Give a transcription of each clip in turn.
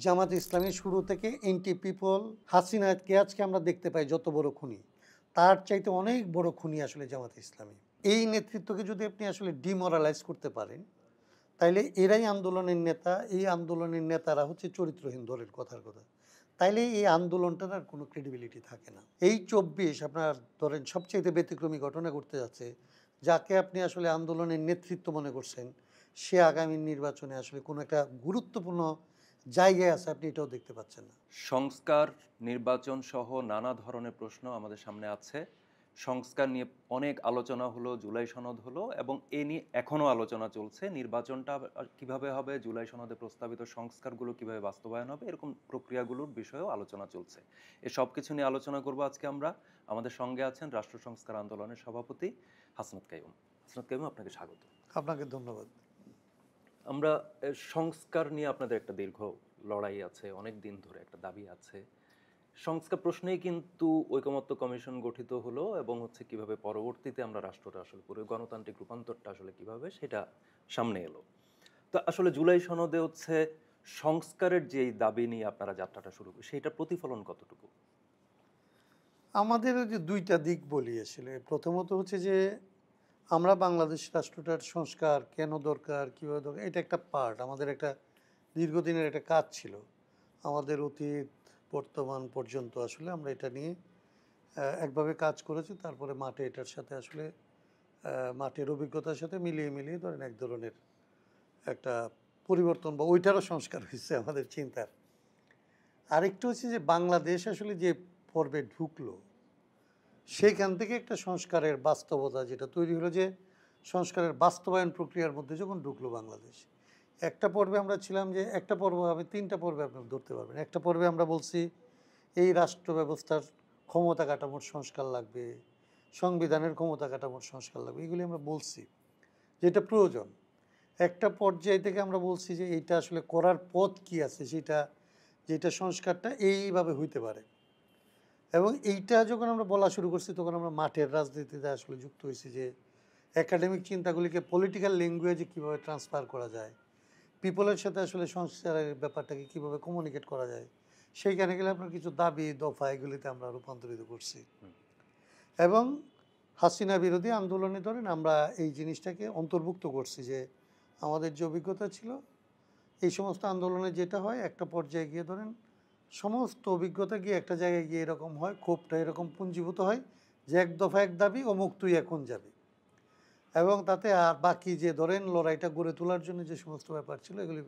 জামাত ইসলামী শুরু থেকে এনটি পিপল হাসিনাকে আজকে আমরা দেখতে পাই যত বড় খুনি, তার চাইতে অনেক বড় খুনি আসলে জামাত ইসলামী। এই নেতৃত্বকে যদি আপনি আসলে ডিমোরালাইজ করতে পারেন, তাইলে এরাই আন্দোলনের নেতা। এই আন্দোলনের নেতারা হচ্ছে চরিত্রহীন দলের কথার কথা। তাইলে এই আন্দোলনটার আর কোনো ক্রেডিবিলিটি থাকে না। এই 24 আপনার ধরেন সবচেয়ে ব্যতিক্রমী ঘটনা ঘটতে যাচ্ছে। যাকে আপনি আসলে আন্দোলনের নেতৃত্ব মনে করছেন, সে আগামী নির্বাচনে আসলে কোনো একটা গুরুত্বপূর্ণ জায়গায় আছে, আপনি এটাও দেখতে পাচ্ছেন না। সংস্কার, নির্বাচন সহ নানা ধরনের প্রশ্ন আমাদের সামনে আছে। সংস্কার নিয়ে অনেক আলোচনা হলো, জুলাই সনদ হলো, এবং এ নিয়ে এখনও আলোচনা চলছে। নির্বাচনটা কিভাবে হবে, জুলাই সনদে প্রস্তাবিত সংস্কারগুলো কিভাবে বাস্তবায়ন হবে, এরকম প্রক্রিয়াগুলোর বিষয়েও আলোচনা চলছে। এ সব কিছু নিয়ে আলোচনা করব আজকে আমরা। আমাদের সঙ্গে আছেন রাষ্ট্র সংস্কার আন্দোলনের সভাপতি হাসনাত কাইয়ুম। হাসনাত কাইয়ুম, আপনাকে স্বাগত। আপনাকে ধন্যবাদ। আমরা সংস্কার নিয়ে আপনাদের একটা দীর্ঘ লড়াই আছে, অনেক দিন ধরে একটা দাবি আছে। সংস্কার প্রশ্নেই কিন্তু ঐকমত্য কমিশন গঠিত হলো, এবং হচ্ছে কিভাবে পরবর্তীতে আমরা রাষ্ট্রটা আসলে পুরো গণতান্ত্রিক রূপান্তরটা আসলে কিভাবে সেটা সামনে এলো। তো আসলে জুলাই সনদে হচ্ছে সংস্কারের যেই দাবি নিয়ে আপনারা যাত্রাটা শুরু করি, সেইটার প্রতিফলন কতটুকু? আমাদের ওই যে দুইটা দিক বলি আসলে। প্রথমত হচ্ছে যে আমরা বাংলাদেশ রাষ্ট্রটার সংস্কার কেন দরকার, কীভাবে দরকার, এটা একটা পার্ট, আমাদের একটা দীর্ঘদিনের একটা কাজ ছিল। আমাদের অতীত বর্তমান পর্যন্ত আসলে আমরা এটা নিয়ে একভাবে কাজ করেছি। তারপরে মাঠে এটার সাথে আসলে মাঠের অভিজ্ঞতার সাথে মিলিয়ে মিলিয়ে ধরেন এক ধরনের একটা পরিবর্তন বা ওইটারও সংস্কার হয়েছে আমাদের চিন্তার। আরেকটু হচ্ছে যে বাংলাদেশ আসলে যে পর্বে ঢুকলো, সেইখান থেকে একটা সংস্কারের বাস্তবতা যেটা তৈরি হলো, যে সংস্কারের বাস্তবায়ন প্রক্রিয়ার মধ্যে যখন ঢুকলো বাংলাদেশ, একটা পর্বে আমরা ছিলাম যে একটা পর্ব হবে, তিনটা পর্বে আপনি ধরতে পারবেন। একটা পর্বে আমরা বলছি এই রাষ্ট্র ব্যবস্থার ক্ষমতা কাঠামোর সংস্কার লাগবে, সংবিধানের ক্ষমতা কাঠামোর সংস্কার লাগবে, এগুলি আমরা বলছি যেটা প্রয়োজন। একটা পর্যায় থেকে আমরা বলছি যে এইটা আসলে করার পথ কি আছে, সেটা যেটা সংস্কারটা এইভাবে হইতে পারে। এবং এইটা যখন আমরা বলা শুরু করছি, তখন আমরা মাঠের রাজনীতিতে আসলে যুক্ত হয়েছি, যে একাডেমিক চিন্তাগুলিকে পলিটিক্যাল ল্যাঙ্গুয়েজে কীভাবে ট্রান্সফার করা যায়, পিপলের সাথে আসলে সংস্কারের ব্যাপারটাকে কীভাবে কমিউনিকেট করা যায়, সেইখানে গেলে আপনার কিছু দাবি দফা এগুলিতে আমরা রূপান্তরিত করছি। এবং হাসিনা বিরোধী আন্দোলনে ধরেন আমরা এই জিনিসটাকে অন্তর্ভুক্ত করছি, যে আমাদের যে অভিজ্ঞতা ছিল এই সমস্ত আন্দোলনে যেটা হয়, একটা পর্যায়ে গিয়ে ধরেন সমস্ত অভিজ্ঞতা গিয়ে একটা জায়গায় গিয়ে এরকম হয়, ক্ষোভটা এরকম পুঞ্জীভূত হয় যে এক দফা এক দাবি, অমুক তুই এখন যাবি। এবং তাতে আর বাকি যে ধরেন লড়াইটা গড়ে তোলার জন্য যে সমস্ত ব্যাপার ছিল, এগুলি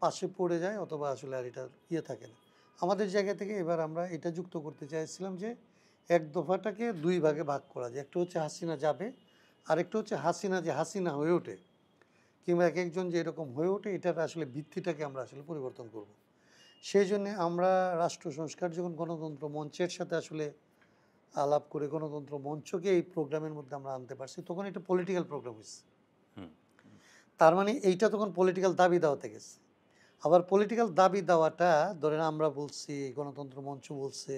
পাশে পড়ে যায়, অথবা আসলে আর এটা থাকে না। আমাদের জায়গা থেকে এবার আমরা এটা যুক্ত করতে চাইছিলাম যে এক দফাটাকে দুই ভাগে ভাগ করা যায়। একটা হচ্ছে হাসিনা যাবে, আরেকটা হচ্ছে হাসিনা যে হাসিনা হয়ে ওঠে, কিংবা এক একজন যে এরকম হয়ে ওঠে, এটার আসলে ভিত্তিটাকে আমরা আসলে পরিবর্তন করব। সেই জন্যে আমরা রাষ্ট্র সংস্কার যখন গণতন্ত্র মঞ্চের সাথে আসলে আলাপ করে গণতন্ত্র মঞ্চকে এই প্রোগ্রামের মধ্যে আমরা আনতে পারছি, তখন এটা পলিটিক্যাল প্রোগ্রাম হয়েছে। তার মানে এইটা তখন পলিটিক্যাল দাবি দেওয়াতে গেছে। আবার পলিটিক্যাল দাবি দেওয়াটা ধরেন আমরা বলছি, গণতন্ত্র মঞ্চ বলছে,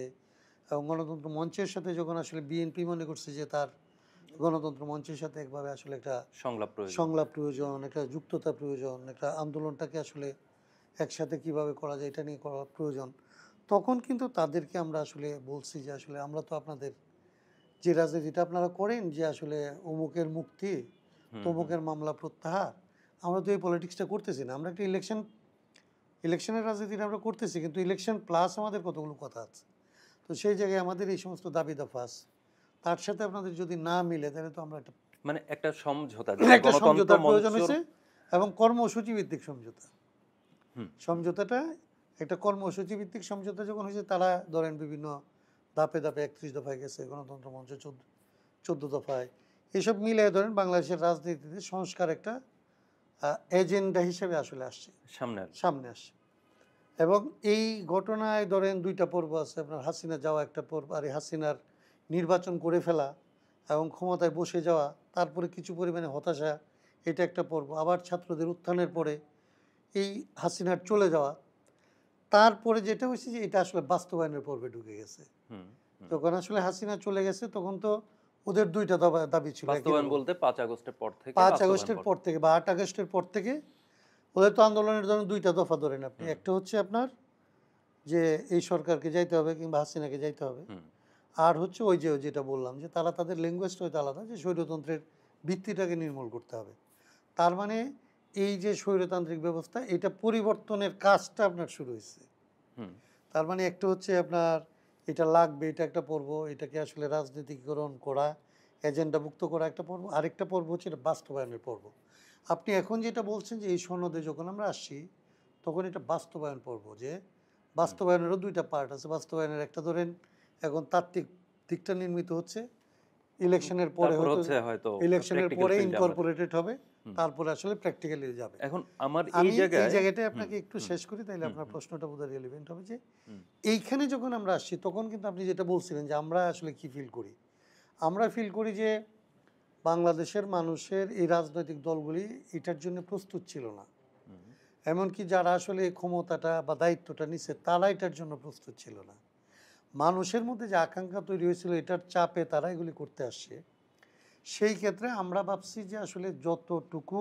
এবং গণতন্ত্র মঞ্চের সাথে যখন আসলে বিএনপি মনে করছে যে তার গণতন্ত্র মঞ্চের সাথে একভাবে আসলে একটা সংলাপ প্রয়োজন, একটা যুক্ততা প্রয়োজন, একটা আন্দোলনটাকে আসলে একসাথে কিভাবে করা যায় এটা নিয়ে করা প্রয়োজন, তখন কিন্তু তাদেরকে আমরা আসলে বলছি যে আসলে আমরা তো আপনাদের যে রাজনীতিটা আপনারা করেন, যে আসলে অমুকের মুক্তি, তমুকের মামলা প্রত্যাহার, আমরা তো এই পলিটিক্সটা করতেছি না। আমরা একটা ইলেকশনের রাজনীতিটা আমরা করতেছি, কিন্তু ইলেকশন প্লাস আমাদের কতগুলো কথা আছে। তো সেই জায়গায় আমাদের এই সমস্ত দাবি দফা আছে, তার সাথে আপনাদের যদি না মিলে, তাহলে তো আমরা একটা সমঝোতার প্রয়োজন হয়েছে। এবং কর্মসূচি ভিত্তিক সমঝোতা, সমঝোতাটা একটা কর্মসূচি ভিত্তিক সমঝোতা যখন হয়েছে, তারা ধরেন বিভিন্ন ধাপে ধাপে 31 দফায় গেছে, গণতন্ত্র মঞ্চ 14 দফায়, এসব মিলে ধরেন বাংলাদেশের রাজনীতিতে সংস্কার একটা এজেন্ডা হিসেবে আসলে আসছে, সামনে আসছে। এবং এই ঘটনায় ধরেন দুইটা পর্ব আছে আপনার, হাসিনা যাওয়া একটা পর্ব, আর এই হাসিনার নির্বাচন করে ফেলা এবং ক্ষমতায় বসে যাওয়া, তারপরে কিছু পরিমাণে হতাশা, এটা একটা পর্ব। আবার ছাত্রদের উত্থানের পরে এই হাসিনার চলে যাওয়া, তারপরে যেটা হয়েছে যে এটা আসলে বাস্তবায়নের পর্বে ঢুকে গেছে। যখন আসলে হাসিনা চলে গেছে, তখন তো ওদের দুইটা দাবি ছিল, বাস্তবায়ন বলতে 5 আগস্টের পর থেকে 5 আগস্টের পর থেকে বা 8 আগস্টের পর থেকে প্রধানত আন্দোলনের ধরেন দুইটা দফা ধরেন আপনি, হুম। একটা হচ্ছে আপনার যে এই সরকারকে যাইতে হবে কিংবা হাসিনাকে যাইতে হবে, হুম। আর হচ্ছে ওই যে যেটা বললাম যে তারা তাদের ল্যাঙ্গুয়েজটা হয়তো আলাদা, যে স্বৈরতন্ত্রের ভিত্তিটাকে নির্মূল করতে হবে। তার মানে এই যে স্বৈরতান্ত্রিক ব্যবস্থা এটা পরিবর্তনের কাজটা আপনার শুরু হয়েছে। হুম। তার মানে একটা হচ্ছে আপনার এটা লাগবে, এটা একটা পর্ব, এটাকে আসলে রাজনীতিকরণ করা, এজেন্ডাভুক্ত করা একটা পর্ব, আরেকটা পর্ব হচ্ছে এটা বাস্তবায়নের পর্ব। আপনি এখন যেটা বলছেন যে এই সনদে যখন আমরা আসছি তখন এটা বাস্তবায়ন পর্ব, যে হুম। বাস্তবায়নেরও দুইটা পার্ট আছে। বাস্তবায়নের একটা ধরেন এখন তাত্ত্বিক দিকটা নির্মিত হচ্ছে, ইলেকশনের পরে তারপর হয়তো হচ্ছে হয়তো ইলেকশনের প্র্যাকটিক্যাল পরে ফিল্ডে আমরা দেখব। ইনকর্পোরেটেড হবে, হুম। তারপরে আসলে প্র্যাকটিক্যালি যাবে। এখন আমার এই আমি এই জায়গায় জায়গাটায় হুম, আপনাকে একটু হুম, শেষ করি, তাইলে হুম, আপনার হুম, প্রশ্নটা বোধহয় রিলেভেন্ট হবে। যে হুম, এইখানে যখন আমরা আসছি তখন কিন্তু আপনি যেটা বলছিলেন যে আমরা আসলে কি ফিল করি, আমরা ফিল করি যে বাংলাদেশের মানুষের এই রাজনৈতিক দলগুলি এটার জন্য প্রস্তুত ছিল না। হুম, এমনকি যারা আসলে এই ক্ষমতাটা বা দায়িত্বটা নিছে তারা এটার জন্য প্রস্তুত ছিল না। মানুষের মধ্যে যে আকাঙ্ক্ষা তৈরি হয়েছিল এটার চাপে তারা এগুলি করতে আসছে। সেই ক্ষেত্রে আমরা ভাবছি যে আসলে যতটুকু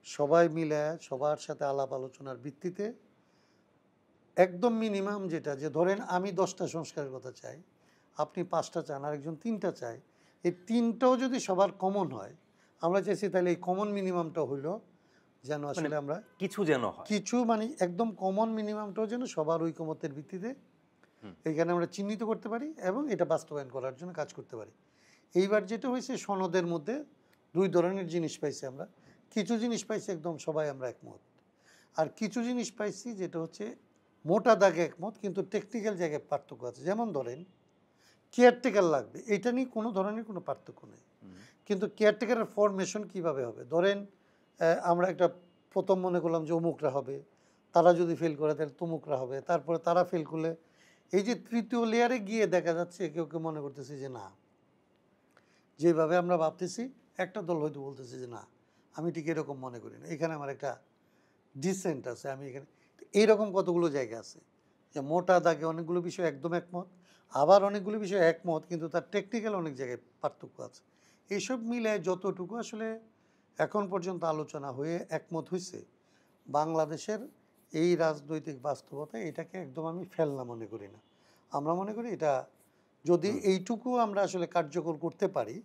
সবাই মিলে সবার সাথে আলাপ আলোচনার ভিত্তিতে একদম মিনিমাম যেটা, যে ধরেন আমি 10টা সংস্কারের কথা চাই, আপনি 5টা চান, আরেকজন 3টা চায়, এই 3টাও যদি সবার কমন হয়, আমরা চাইছি তাহলে এই কমন মিনিমামটা হইলো যেন মানে আসলে আমরা কিছু যেন হয়। কিছু মানে একদম কমন মিনিমামটাও যেন সবার ঐকমত্যের ভিত্তিতে হুম। এইখানে আমরা চিহ্নিত করতে পারি এবং এটা বাস্তবায়ন করার জন্য কাজ করতে পারি। এইবার যেটা হয়েছে সনদের মধ্যে দুই ধরনের জিনিস পাইছি আমরা। কিছু জিনিস পাইছি একদম সবাই আমরা একমত, আর কিছু জিনিস পাইছি যেটা হচ্ছে মোটা দাগে একমত কিন্তু টেকনিক্যাল জায়গায় পার্থক্য আছে। যেমন ধরেন কেয়ারটেকার লাগবে, এটা নিয়ে কোনো ধরনের কোনো পার্থক্য নেই, হুম। কিন্তু কেয়ারটেকারের ফরমেশন কিভাবে হবে। ধরেন আমরা একটা প্রথম মনে করলাম যে অমুকরা হবে, তারা যদি ফেল করে তাহলে তমুকরা হবে, তারপরে তারা ফেল করলে এই যে তৃতীয় লেয়ারে গিয়ে দেখা যাচ্ছে কেউ কেউ মনে করতেছে যে না, যেভাবে আমরা ভাবতেছি একটা দল হয়তো বলতেছে যে না, আমি ঠিক এরকম মনে করি না, এখানে আমার একটা ডিসেন্ট আছে, আমি এখানে এইরকম কতগুলো জায়গা আছে যে মোটা দাগে অনেকগুলো বিষয় একদম একমত, আবার অনেকগুলো বিষয় একমত কিন্তু তার টেকনিক্যাল অনেক জায়গায় পার্থক্য আছে। এইসব মিলে যতটুকু আসলে এখন পর্যন্ত আলোচনা হয়ে একমত হয়েছে, বাংলাদেশের এই রাজনৈতিক বাস্তবতা এটাকে একদম আমি ফেলনা মনে করি না। আমরা মনে করি এটা যদি হুম। এইটুকু আমরা আসলে কার্যকর করতে পারি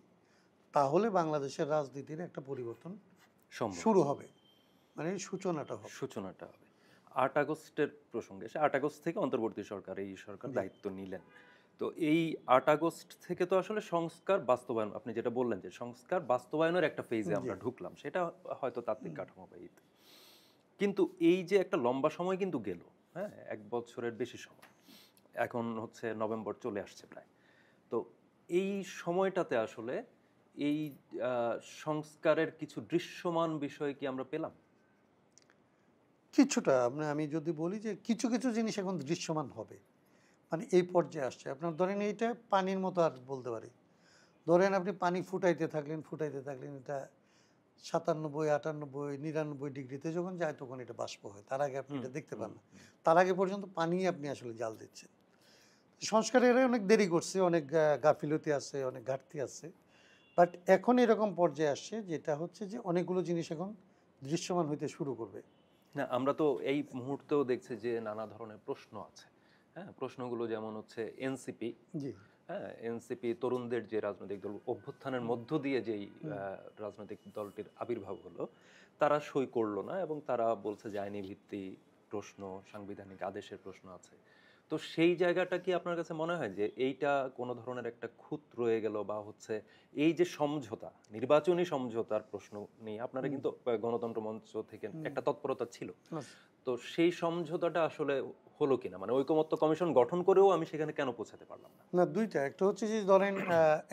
তাহলে বাংলাদেশের রাজনীতির একটা পরিবর্তন সম্ভব। শুরু হবে, মানে এই সূচনাটা হবে। সূচনাটা হবে। ৮ আগস্টের প্রসঙ্গে এসে ৮ আগস্ট থেকে অন্তর্বর্তী সরকার এই সরকার জি দায়িত্ব নিলেন। তো এই ৮ আগস্ট থেকে তো আসলে সংস্কার বাস্তবায়ন আপনি যেটা বললেন যে সংস্কার বাস্তবায়নের একটা ফেজে জি আমরা ঢুকলাম। সেটা হয়তো তাত্ত্বিক কাঠামোবাহিত। কিন্তু এই যে একটা লম্বা সময় কিন্তু গেল, হ্যাঁ? ১ বছরের বেশি সময়। এখন হচ্ছে নভেম্বর চলে আসছে প্রায়। তো এই সময়টাতে আসলে এই আ সংস্কারের কিছু দৃশ্যমান বিষয় কি আমরা পেলাম? কিছুটা আমি যদি বলি যে কিছু কিছু জিনিস এখন দৃশ্যমান হবে, মানে এই পর্যায়ে আসছে। আপনার ধরেন এইটা পানির মতো আর বলতে পারি। ধরেন আপনি পানি ফুটাইতে থাকলেন, এটা ৯৭, ৯৮, ৯৯ ডিগ্রিতে যখন যায় তখন এটা বাষ্প হয়, তার আগে আপনি হুম, এটা দেখতে হুম, পান না। হুম, তার আগে পর্যন্ত পানি আপনি আসলে জাল দিচ্ছেন। সংস্কারের অনেক দেরি করছে, অনেক গাফিলতি আছে, অনেক ঘাটতি আছে, বাট এখন এরকম পর্যায়ে আসছে যেটা হচ্ছে যে অনেকগুলো জিনিস এখন দৃশ্যমান হইতে শুরু করবে। না, আমরা তো এই মুহূর্তেও দেখছি যে নানা ধরনের প্রশ্ন আছে। হ্যাঁ? প্রশ্নগুলো যেমন হচ্ছে এনসিপি, জি। হ্যাঁ? এনসিপি তরুণদের যে রাজনৈতিক দল অভ্যুত্থানের হুম, মধ্য দিয়ে যেই হুম। রাজনৈতিক দলটির আবির্ভাব হলো, তারা সই করল না এবং তারা বলছে যে আইনি ভিত্তি প্রশ্ন, সাংবিধানিক আদেশের প্রশ্ন আছে। তো সেই জায়গাটা কি আপনার কাছে মনে হয় যে এইটা কোনো ধরনের একটা খুঁত রয়ে গেল বা হচ্ছে এই যে সমঝোতা, নির্বাচনী সমঝোতার প্রশ্ন নিয়ে আপনারা হুম, কিন্তু গণতন্ত্র মঞ্চ থেকে হুম। একটা তৎপরতা ছিল। আচ্ছা। তো সেই সমঝোতাটা আসলে হলো কিনা? মানে ঐকমত্য কমিশন গঠন করেও আমি সেখানে কেন পৌঁছাতে পারলাম না? না ২ টা। একটা হচ্ছে যে ধরেন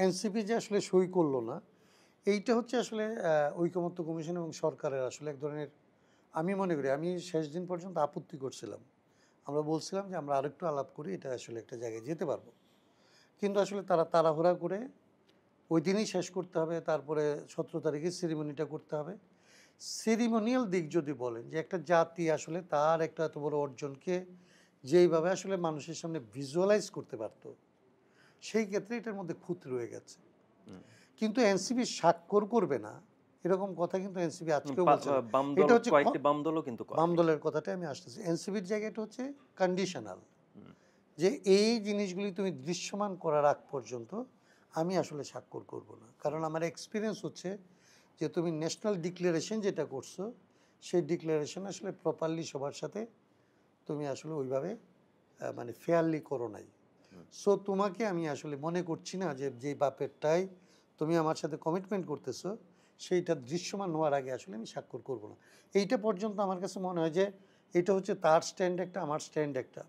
এনসিপি যে আসলে সই করল না, এইটা হচ্ছে আসলে ঐকমত্য কমিশন এবং সরকারের আসলে এক ধরনের, আমি মনে করি আমি শেষ দিন পর্যন্ত আপত্তি করছিলাম। আমরা বলছিলাম যে আমরা আরেকটু আলাপ করি, এটা আসলে একটা জায়গায় যেতে পারবো। কিন্তু আসলে তারা তাড়াহুড়া করে ওইদিনই শেষ করতে হবে, তারপরে ১৭ তারিখে সেরিমনিটা করতে হবে। সেরিমনিয়াল দিক যদি বলেন যে একটা জাতি আসলে তার একটা এত বড় অর্জনকে যেইভাবে আসলে মানুষের সামনে ভিজুয়ালাইজ করতে পারত, সেই ক্ষেত্রে এটার মধ্যে খুঁত রয়ে গেছে। হুম, কিন্তু এনসিপি স্বাক্ষর করবে না এরকম কথা কিন্তু এনসিপি আজকেও পা- বলছে না। বাম দল, এটা হচ্ছে কয়েকটি বাম দলও কিন্তু করে। বাম দলের কথাটাই আমি আসতেছি। এনসিপির জায়গাটা হচ্ছে কন্ডিশনাল, হুম। যে এই জিনিসগুলি তুমি দৃশ্যমান করার আগ পর্যন্ত আমি আসলে স্বাক্ষর করব না। কারণ আমার এক্সপিরিয়েন্স হচ্ছে যে তুমি ন্যাশনাল ডিক্লারেশন যেটা করছো, সেই ডিক্লারেশন আসলে প্রপারলি সবার সাথে তুমি আসলে ওইভাবে মানে ফেয়ারলি করো নাই। সো তোমাকে আমি আসলে মনে করছি না যে যে বাপেরটাই তুমি আমার সাথে কমিটমেন্ট করতেছো সেইটা দৃশ্যমান হওয়ার আগে আসলে আমি স্বাক্ষর করব না। এইটা পর্যন্ত আমার কাছে মনে হয় যে এটা হচ্ছে তার স্ট্যান্ড একটা, আমার স্ট্যান্ড একটা।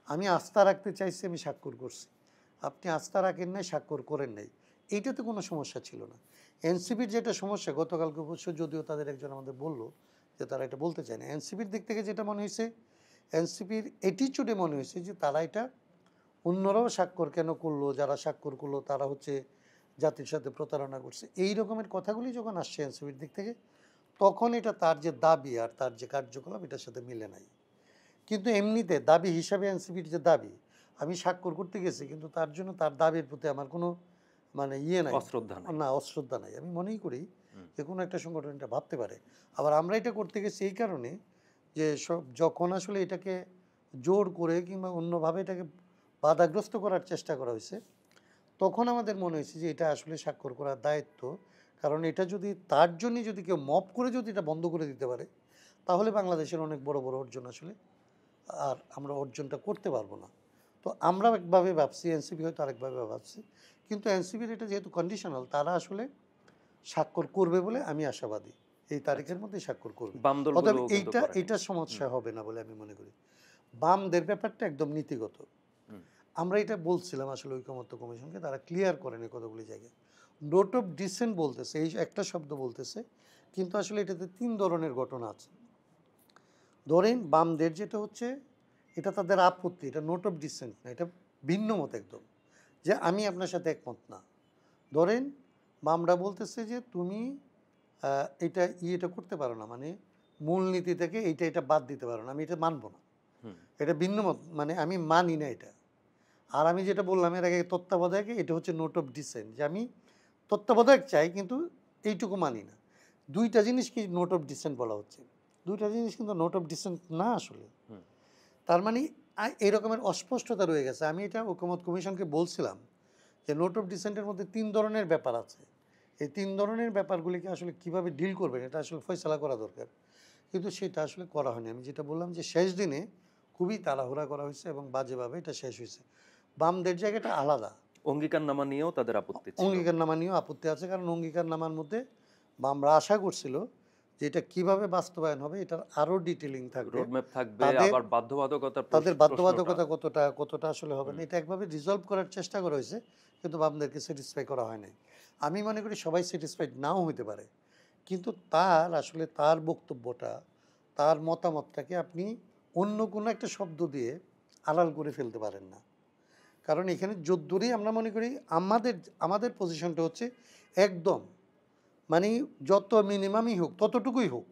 আমি আস্থা রাখতে চাইছি, আমি স্বাক্ষর করছি। আপনি আস্থা রাখেন নাই, স্বাক্ষর করেন নাই, এইটাতে কোনো সমস্যা ছিল না। এনসিপির যেটা সমস্যা, গতকালকে অবশ্য যদিও তাদের একজন আমাদের বললো যে তারা এটা বলতে চায় না, এনসিপির দিক থেকে যেটা মনে হয়েছে, এনসিপির অ্যাটিচিউডে মনে হয়েছে যে তারা এটা অন্যরাও স্বাক্ষর কেন করলো, যারা স্বাক্ষর করলো তারা হচ্ছে জাতির সাথে প্রতারণা করছে, এই রকমের কথাগুলি যখন আসছে এনসিপির দিক থেকে, তখন এটা তার যে দাবি আর তার যে কার্যকলাপ এটার সাথে মিলে নাই। কিন্তু এমনিতে দাবি হিসাবে এনসিপির যে দাবি, আমি স্বাক্ষর করতে গেছি কিন্তু তার জন্য তার দাবির প্রতি আমার কোনো মানে ইয়ে নাই, অশ্রদ্ধা নাই। না অশ্রদ্ধা নাই। আমি মনেই করি হুম। যে কোনো একটা সংগঠন এটা ভাবতে পারে। আবার আমরা এটা করতে গেছি এই কারণে যে সব যখন আসলে এটাকে জোর করে কিংবা অন্যভাবে এটাকে বাধাগ্রস্ত করার চেষ্টা করা হয়েছে, তখন আমাদের মনে হয়েছে যে এটা আসলে স্বাক্ষর করার দায়িত্ব। কারণ এটা যদি তার জন্য যদি কেউ মপ করে যদি এটা বন্ধ করে দিতে পারে, তাহলে বাংলাদেশের অনেক বড় বড় অর্জন আসলে আর আমরা অর্জনটা করতে পারবো না। তো আমরা একভাবে ভাবছি, এনসিপি হয়তো আরেকভাবে ভাবছি, কিন্তু এনসিপির এটা যেহেতু কন্ডিশনাল, তারা আসলে স্বাক্ষর করবে বলে আমি আশাবাদী, এই তারিখের মধ্যে স্বাক্ষর করবে। বাম অতএব দলগুলোও কিন্তু এইটা করেনি। এইটা সমস্যা হবে না বলে আমি মনে করি। বামদের ব্যাপারটা একদম নীতিগত। হুম। আমরা এটা বলছিলাম আসলে ঐকমত্য কমিশনকে, তারা ক্লিয়ার করেনি কতগুলি জায়গায়। নোট অফ ডিসেন্ট বলতেছে, এই একটা শব্দ বলতেছে, কিন্তু আসলে এটাতে ৩ ধরনের ঘটনা আছে। ধরেন বামদের যেটা হচ্ছে, এটা তাদের আপত্তি, এটা নোট অফ ডিসেন্ট না, এটা ভিন্ন মত একদম, যে আমি আপনার সাথে একমত না। ধরেন বামরা বলতেছে যে তুমি এটা এটা করতে পারো না, মানে মূলনীতি থেকে এটা বাদ দিতে পারো না, আমি এটা মানবো না। হুম। এটা ভিন্ন মত, মানে আমি মানি না এটা। আর আমি যেটা বললাম এর আগে তত্ত্বাবধায়কে, এটা হচ্ছে নোট অফ ডিসেন্ট, যে আমি তত্ত্বাবধায়ক চাই কিন্তু এইটুকু মানি না। দুইটা জিনিস কি নোট অফ ডিসেন্ট বলা হচ্ছে, দুইটা জিনিস কিন্তু নোট অফ ডিসেন্ট না আসলে। হুম। তার মানে এই রকমের অস্পষ্টতা রয়ে গেছে। আমি এটা ঐকমত্য কমিশনকে বলছিলাম যে নোট অফ ডিসেন্টের মধ্যে ৩ ধরনের ব্যাপার আছে। এই ৩ ধরনের ব্যাপারগুলিকে আসলে কিভাবে ডিল করবেন এটা আসলে ফয়সালা করা দরকার। কিন্তু সেটা আসলে করা হয়নি। আমি যেটা বললাম যে শেষ দিনে খুবই তাড়াহুড়া করা হয়েছে এবং বাজেভাবে এটা শেষ হয়েছে। বামদের জায়গাটা আলাদা। অঙ্গীকারনামা নিয়েও তাদের আপত্তি ছিল। অঙ্গীকারনামা নিয়েও আপত্তি আছে, কারণ অঙ্গীকারনামার মধ্যে বামরা আশা করছিল যে এটা কিভাবে বাস্তবায়ন হবে এটার আরও ডিটেইলিং থাকবে। রোডম্যাপ থাকবে, তাদের আবার বাধ্যবাধকতার তাদের প্রশ্নটা। বাধ্যবাধকতা কতটা আসলে হবে না, হুম। এটা একভাবে রিজলভ করার চেষ্টা করা হয়েছে, কিন্তু বামদেরকে স্যাটিসফাই করা হয় নাই। আমি মনে করি সবাই স্যাটিসফাইড নাও হতে পারে, কিন্তু তার আসলে তার বক্তব্যটা, তার মতামতটাকে আপনি অন্য কোনো একটা শব্দ দিয়ে আড়াল করে ফেলতে পারেন না। কারণ এখানে যদ্দূরই আমরা মনে করি আমাদের আমাদের পজিশনটা হচ্ছে একদম, মানে যত মিনিমামই হোক ততটুকুই হোক,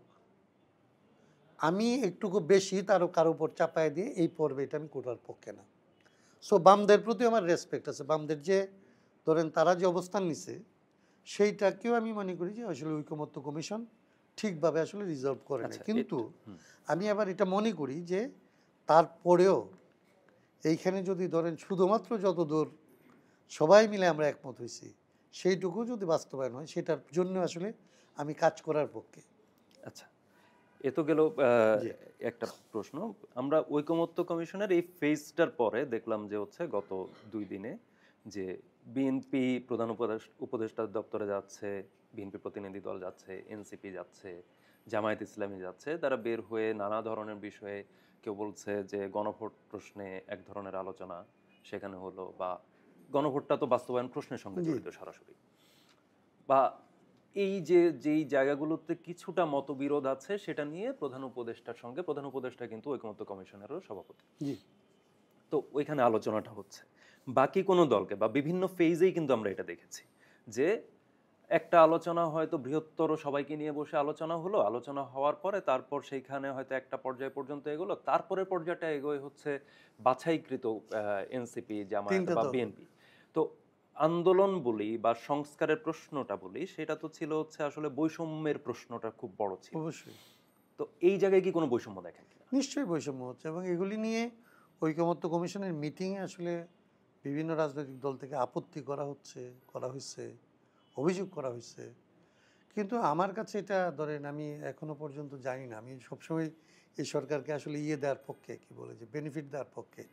আমি একটুকু বেশি তারও কারো উপর চাপায় দিয়ে এই পর্বে এটা আমি করার পক্ষে না। সো বামদের প্রতি আমার রেসপেক্ট আছে। বামদের যে ধরেন তারা যে অবস্থান নিছে, সেইটাকেও আমি মনে করি যে আসলে ঐকমত্য কমিশন ঠিকভাবে আসলে রিজলভ করে নাই। আচ্ছা, কিন্তু হুম। আমি আবার এটা মনে করি যে তারপরেও এইখানে যদি ধরেন শুধুমাত্র যতদূর সবাই মিলে আমরা একমত হয়েছি, সেইটুকু যদি বাস্তবায়ন হয়, সেটার জন্য আসলে আমি কাজ করার পক্ষে। আচ্ছা, এ তো গেল জি। একটা প্রশ্ন। আমরা ঐকমত্য কমিশনের এই ফেজটার পরে দেখলাম যে হচ্ছে গত ২ দিনে যে বিএনপি প্রধান উপদেষ্টা দপ্তরে যাচ্ছে, বিএনপি প্রতিনিধি দল যাচ্ছে, এনসিপি যাচ্ছে, জামায়াত ইসলামী যাচ্ছে। তারা বের হয়ে নানা ধরনের বিষয়ে, কেউ বলছে যে গণভোট প্রশ্নে এক ধরনের আলোচনা সেখানে হলো, বা গণভোটটা তো বাস্তবায়ন প্রশ্নের সঙ্গে জি। জড়িত সরাসরি, বা এই যে যেই জায়গাগুলোতে কিছুটা মতবিরোধ আছে সেটা নিয়ে প্রধান উপদেষ্টার সঙ্গে, প্রধান উপদেষ্টা কিন্তু ঐকমত্য কমিশনেরও সভাপতি, জি। তো ওইখানে আলোচনাটা হচ্ছে। বাকি কোনো দলকে বা বিভিন্ন ফেজেই কিন্তু আমরা এটা দেখেছি যে একটা আলোচনা হয়তো বৃহত্তর সবাইকে নিয়ে বসে আলোচনা হলো, আলোচনা হওয়ার পরে তারপর সেইখানে হয়তো একটা পর্যায় পর্যন্ত এগোলো, তারপরে পর্যায়টা এগোয় হচ্ছে বাছাইকৃত এনসিপি, জামায়াত ৩ টা বা দল। বিএনপি। তো আন্দোলন বলি বা সংস্কারের প্রশ্নটা বলি, সেটা তো ছিল হচ্ছে আসলে বৈষম্যের প্রশ্নটা খুব বড় ছিল। অবশ্যই। তো এই জায়গায় কি কোনো বৈষম্য দেখেন কিনা? নিশ্চয়ই বৈষম্য হচ্ছে এবং এগুলি নিয়ে ঐকমত্য কমিশনের মিটিংয়ে আসলে বিভিন্ন রাজনৈতিক দল থেকে আপত্তি করা হয়েছে, অভিযোগ করা হয়েছে। কিন্তু আমার কাছে এটা ধরেন আমি এখনো পর্যন্ত জানি না। আমি সবসময় এই সরকারকে আসলে দেওয়ার পক্ষে, কি বলে যে বেনিফিট দেওয়ার পক্ষে।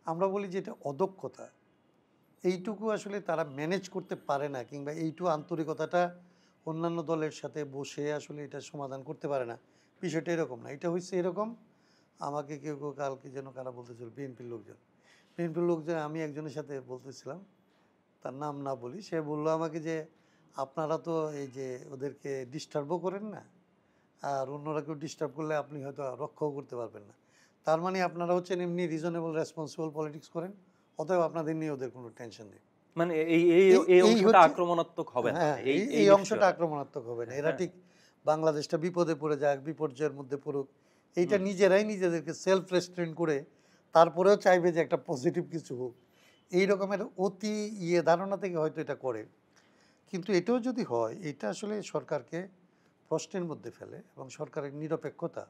আমরা বলি যে এটা অদক্ষতা। এইটুকু আসলে তারা ম্যানেজ করতে পারে না কিংবা এইটুকু আন্তরিকতাটা অন্যান্য দলের সাথে বসে আসলে এটা সমাধান করতে পারে না। বিষয়টা এরকম না। এটা হচ্ছে এরকম, আমাকে কেউ কালকে যেন কারা বলতেছিল বিএনপির লোকজন। বিএনপির লোকজন আমি একজনের সাথে বলতেছিলাম, তার নাম না বলি। সে বলল আমাকে যে, "আপনারা তো এই যে ওদেরকে ডিস্টার্বও করেন না, আর অন্যরা কেউ ডিস্টার্ব করলে আপনি হয়তো রক্ষাও করতে পারবেন না। তার মানে আপনারা হচ্ছেন এমনি রিজনেবল রেসপন্সিবল পলিটিক্স করেন। অতএব আপনাদের নিয়ে ওদের কোনো টেনশন নেই।" মানে এই এই এই এই এই অংশটা হচ্ছে আক্রমণাত্মক হবে না। হ্যাঁ, এই এই এই এই অংশটা বিষয়টা। আক্রমণাত্মক হবে না। এরা হ্যাঁ। ঠিক বাংলাদেশটা বিপদে পড়ে যাক, বিপর্যয়ের মধ্যে পড়ুক, এইটা নিজেরাই নিজেদেরকে সেলফ রেস্ট্রেইন করে তারপরেও চাইবে যে একটা পজিটিভ কিছু হোক। এই রকমের অতি ধারণা থেকে হয়তো এটা করে। কিন্তু এটাও যদি হয়, এটা আসলে সরকারকে প্রশ্নের মধ্যে ফেলে এবং সরকারের নিরপেক্ষতা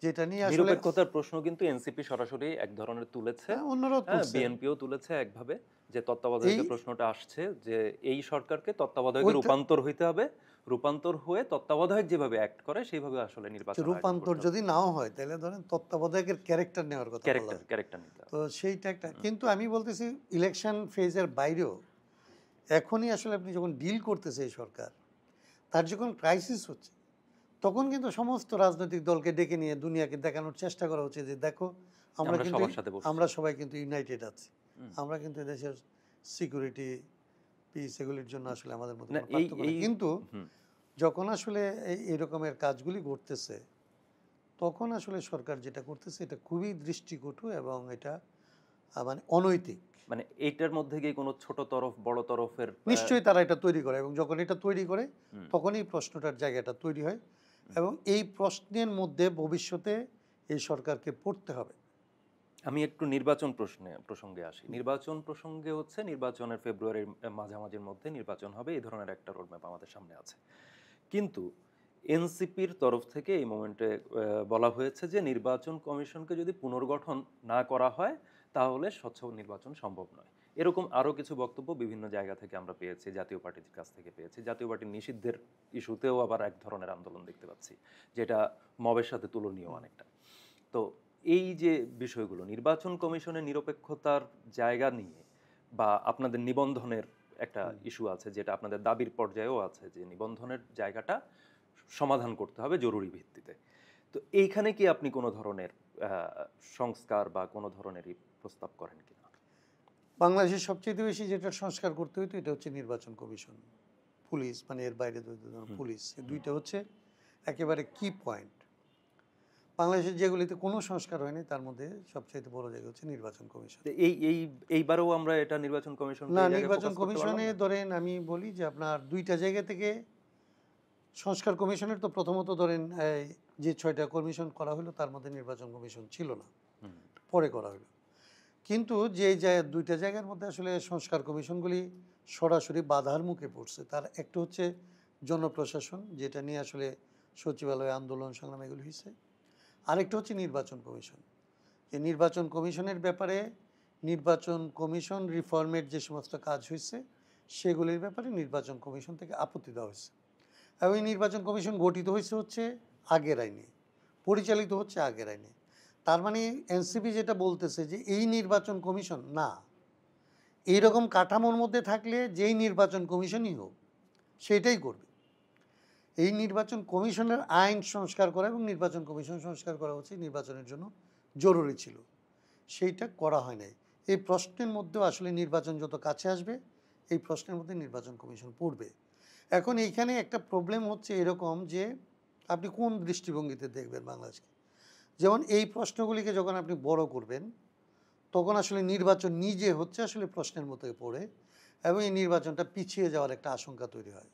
যেটা নিয়ে আসলে নিরপেক্ষতার প্রশ্ন কিন্তু এনসিপি সরাসরি এক ধরনের তুলেছে। অন্যরাও হ্যাঁ, তুলছে। বিএনপিও তুলেছে একভাবে, যে এই তত্ত্বাবধায়কের প্রশ্নটা আসছে যে এই সরকারকে তত্ত্বাবধায়কে ওইটা রূপান্তর হইতে হবে। রূপান্তর হয়ে তত্ত্বাবধায়ক যেভাবে অ্যাক্ট করে সেইভাবে আসলে যে নির্বাচন আয়োজন রূপান্তর করতে হবে। যদি নাও হয় তাহলে ধরেন তত্ত্বাবধায়কের ক্যারেক্টার নেওয়ার কথা বলা হয়। ক্যারেক্টার নিতে হবে। তো সেইটা একটা, কিন্তু আমি বলতেছি ইলেকশন ফেজের বাইরেও এখনই আসলে আপনি যখন ডিল করতেছে এই সরকার, তার যখন ক্রাইসিস হচ্ছে, তখন কিন্তু সমস্ত রাজনৈতিক দলকে ডেকে নিয়ে দুনিয়াকে দেখানোর চেষ্টা করা হচ্ছে যে দেখো আমরা আমরা কিন্তু সবার সাথে বসছি। আমরা সবাই কিন্তু ইউনাইটেড আছি। হুম। আমরা কিন্তু দেশের সিকিউরিটি, পিস এগুলির জন্য আসলে আমাদের মধ্যে না কোনো এই পার্থক্য নেই। এই কিন্তু হুম। যখন আসলে এই রকমের কাজগুলি ঘটতেছে, তখন আসলে সরকার যেটা করতেছে এটা খুবই দৃষ্টিকটু এবং এটা মানে অনৈতিক। মানে এইটার মধ্যে কি কোনো ছোট তরফ বড় তরফের নিশ্চয়ই তারা এটা তৈরি করে এবং যখন এটা তৈরি করে হুম, তখনই প্রশ্নটার জায়গাটা তৈরি হয় হুম। এবং এই প্রশ্নের মধ্যে ভবিষ্যতে এই সরকারকে পড়তে হবে। আমি একটু নির্বাচন প্রসঙ্গে আসি। নির্বাচন প্রসঙ্গে হচ্ছে নির্বাচনের ফেব্রুয়ারির মাঝামাঝির মধ্যে নির্বাচন হবে, এই ধরনের একটা রোডম্যাপ আমাদের সামনে আছে। কিন্তু এনসিপির তরফ থেকে এই মোমেন্টে বলা হয়েছে যে নির্বাচন কমিশনকে যদি পুনর্গঠন না করা হয় তাহলে স্বচ্ছ নির্বাচন সম্ভব নয়। এরকম আরও কিছু বক্তব্য বিভিন্ন জায়গা থেকে আমরা পেয়েছি, জাতীয় পার্টির কাছ থেকে পেয়েছি। জাতীয় পার্টির নিষিদ্ধের ইস্যুতেও আবার এক ধরনের আন্দোলন দেখতে পাচ্ছি, যেটা মবের সাথে তুলনীয় অনেকটা। তো এই যে বিষয়গুলো নির্বাচন কমিশনের নিরপেক্ষতার জায়গা নিয়ে বা আপনাদের নিবন্ধনের একটা ইস্যু আছে, যেটা আপনাদের দাবির পর্যায়েও আছে যে নিবন্ধনের জায়গাটা সমাধান করতে হবে জরুরি ভিত্তিতে। তো এইখানে কি আপনি কোনো ধরনের সংস্কার বা কোনো ধরনেরই প্রস্তাব করেন কিনা? বাংলাদেশের সবচেয়ে বেশি যেটা সংস্কার করতে হইতো এটা হচ্ছে নির্বাচন কমিশন, পুলিশ, মানে এর বাইরে পুলিশ, এই দুইটা হচ্ছে একেবারে কি পয়েন্ট। বাংলাদেশের যেগুলিতে কোনো সংস্কার হয়নি তার মধ্যে সবচেয়ে বড় জায়গা হচ্ছে নির্বাচন কমিশন। তো এইবারও আমরা এটা নির্বাচন কমিশনকে না, এই জায়গায় নির্বাচন ফোকাস করতে পারলাম কমিশনে না। ধরেন আমি বলি যে আপনার দুইটা জায়গা থেকে সংস্কার কমিশনের তো প্রথমত ধরেন যে 6টা কমিশন করা হলো তার মধ্যে নির্বাচন কমিশন ছিল না, হুম, পরে করা হলো। কিন্তু দুইটা জায়গার মধ্যে আসলে সংস্কার কমিশনগুলি সরাসরি বাধার মুখে পড়ছে, তার একটা হচ্ছে জনপ্রশাসন, যেটা নিয়ে আসলে সচিবালয় আন্দোলন সংগ্রাম এগুলো হয়েছে। আরেকটা হচ্ছে নির্বাচন কমিশন। এই নির্বাচন কমিশনের ব্যাপারে নির্বাচন কমিশন রিফর্মের যে সমস্ত কাজ হয়েছে সেগুলির ব্যাপারে নির্বাচন কমিশন থেকে আপত্তি দেওয়া হয়েছে এবং এই নির্বাচন কমিশন গঠিত হয়েছে হচ্ছে আগের আইনে, পরিচালিত হচ্ছে আগের আইনে। তার মানে এনসিপি যেটা বলতেছে যে এই নির্বাচন কমিশন না, এইরকম কাঠামোর মধ্যে থাকলে যেই নির্বাচন কমিশনই হোক সেটাই করবে। এই নির্বাচন কমিশনের আইন সংস্কার করা এবং নির্বাচন কমিশন সংস্কার করা হচ্ছে নির্বাচনের জন্য জরুরি ছিল, সেইটা করা হয় নাই। এই প্রশ্নের মধ্যেও আসলে নির্বাচন যত কাছে আসবে এই প্রশ্নের মধ্যে নির্বাচন কমিশন পড়বে। এখন এইখানে একটা প্রবলেম হচ্ছে এরকম যে আপনি কোন দৃষ্টিভঙ্গিতে দেখবেন বাংলাদেশকে। যেমন এই প্রশ্নগুলিকে যখন আপনি বড় করবেন তখন আসলে নির্বাচন নিজে হচ্ছে আসলে প্রশ্নের মতো পড়ে এবং এই নির্বাচনটা পিছিয়ে যাওয়ার একটা আশঙ্কা তৈরি হয়।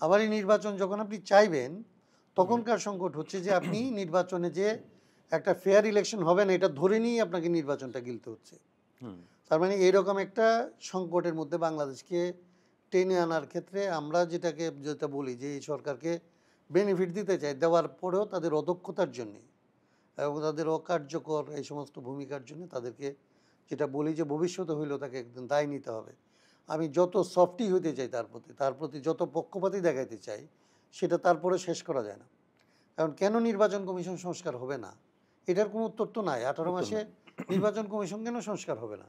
আবার এই নির্বাচন যখন আপনি চাইবেন তখনকার সংকট হচ্ছে যে আপনি নির্বাচনে যে একটা ফেয়ার ইলেকশন হবে না এটা ধরে নিয়েই আপনাকে নির্বাচনটা গিলতে হচ্ছে। হুম, তার মানে এইরকম একটা সংকটের মধ্যে বাংলাদেশকে টেনে আনার ক্ষেত্রে আমরা যেটা বলি যে এই সরকারকে বেনিফিট দিতে চাই, দেওয়ার পরেও তাদের অদক্ষতার জন্যে এবং তাদের অকার্যকর এই সমস্ত ভূমিকার জন্য তাদেরকে যেটা বলি যে ভবিষ্যতে হইলেও তাকে একদিন দায় নিতে হবে। আমি যত সফটই হইতে চাই তার প্রতি যত পক্ষপাতী দেখাইতে চাই, সেটা তারপরে শেষ করা যায় না। কারণ কেন নির্বাচন কমিশন সংস্কার হবে না, এটার কোনো উত্তর তো নাই। 18 উত্তর মাসে নাই। নির্বাচন কমিশন কেন সংস্কার হবে না?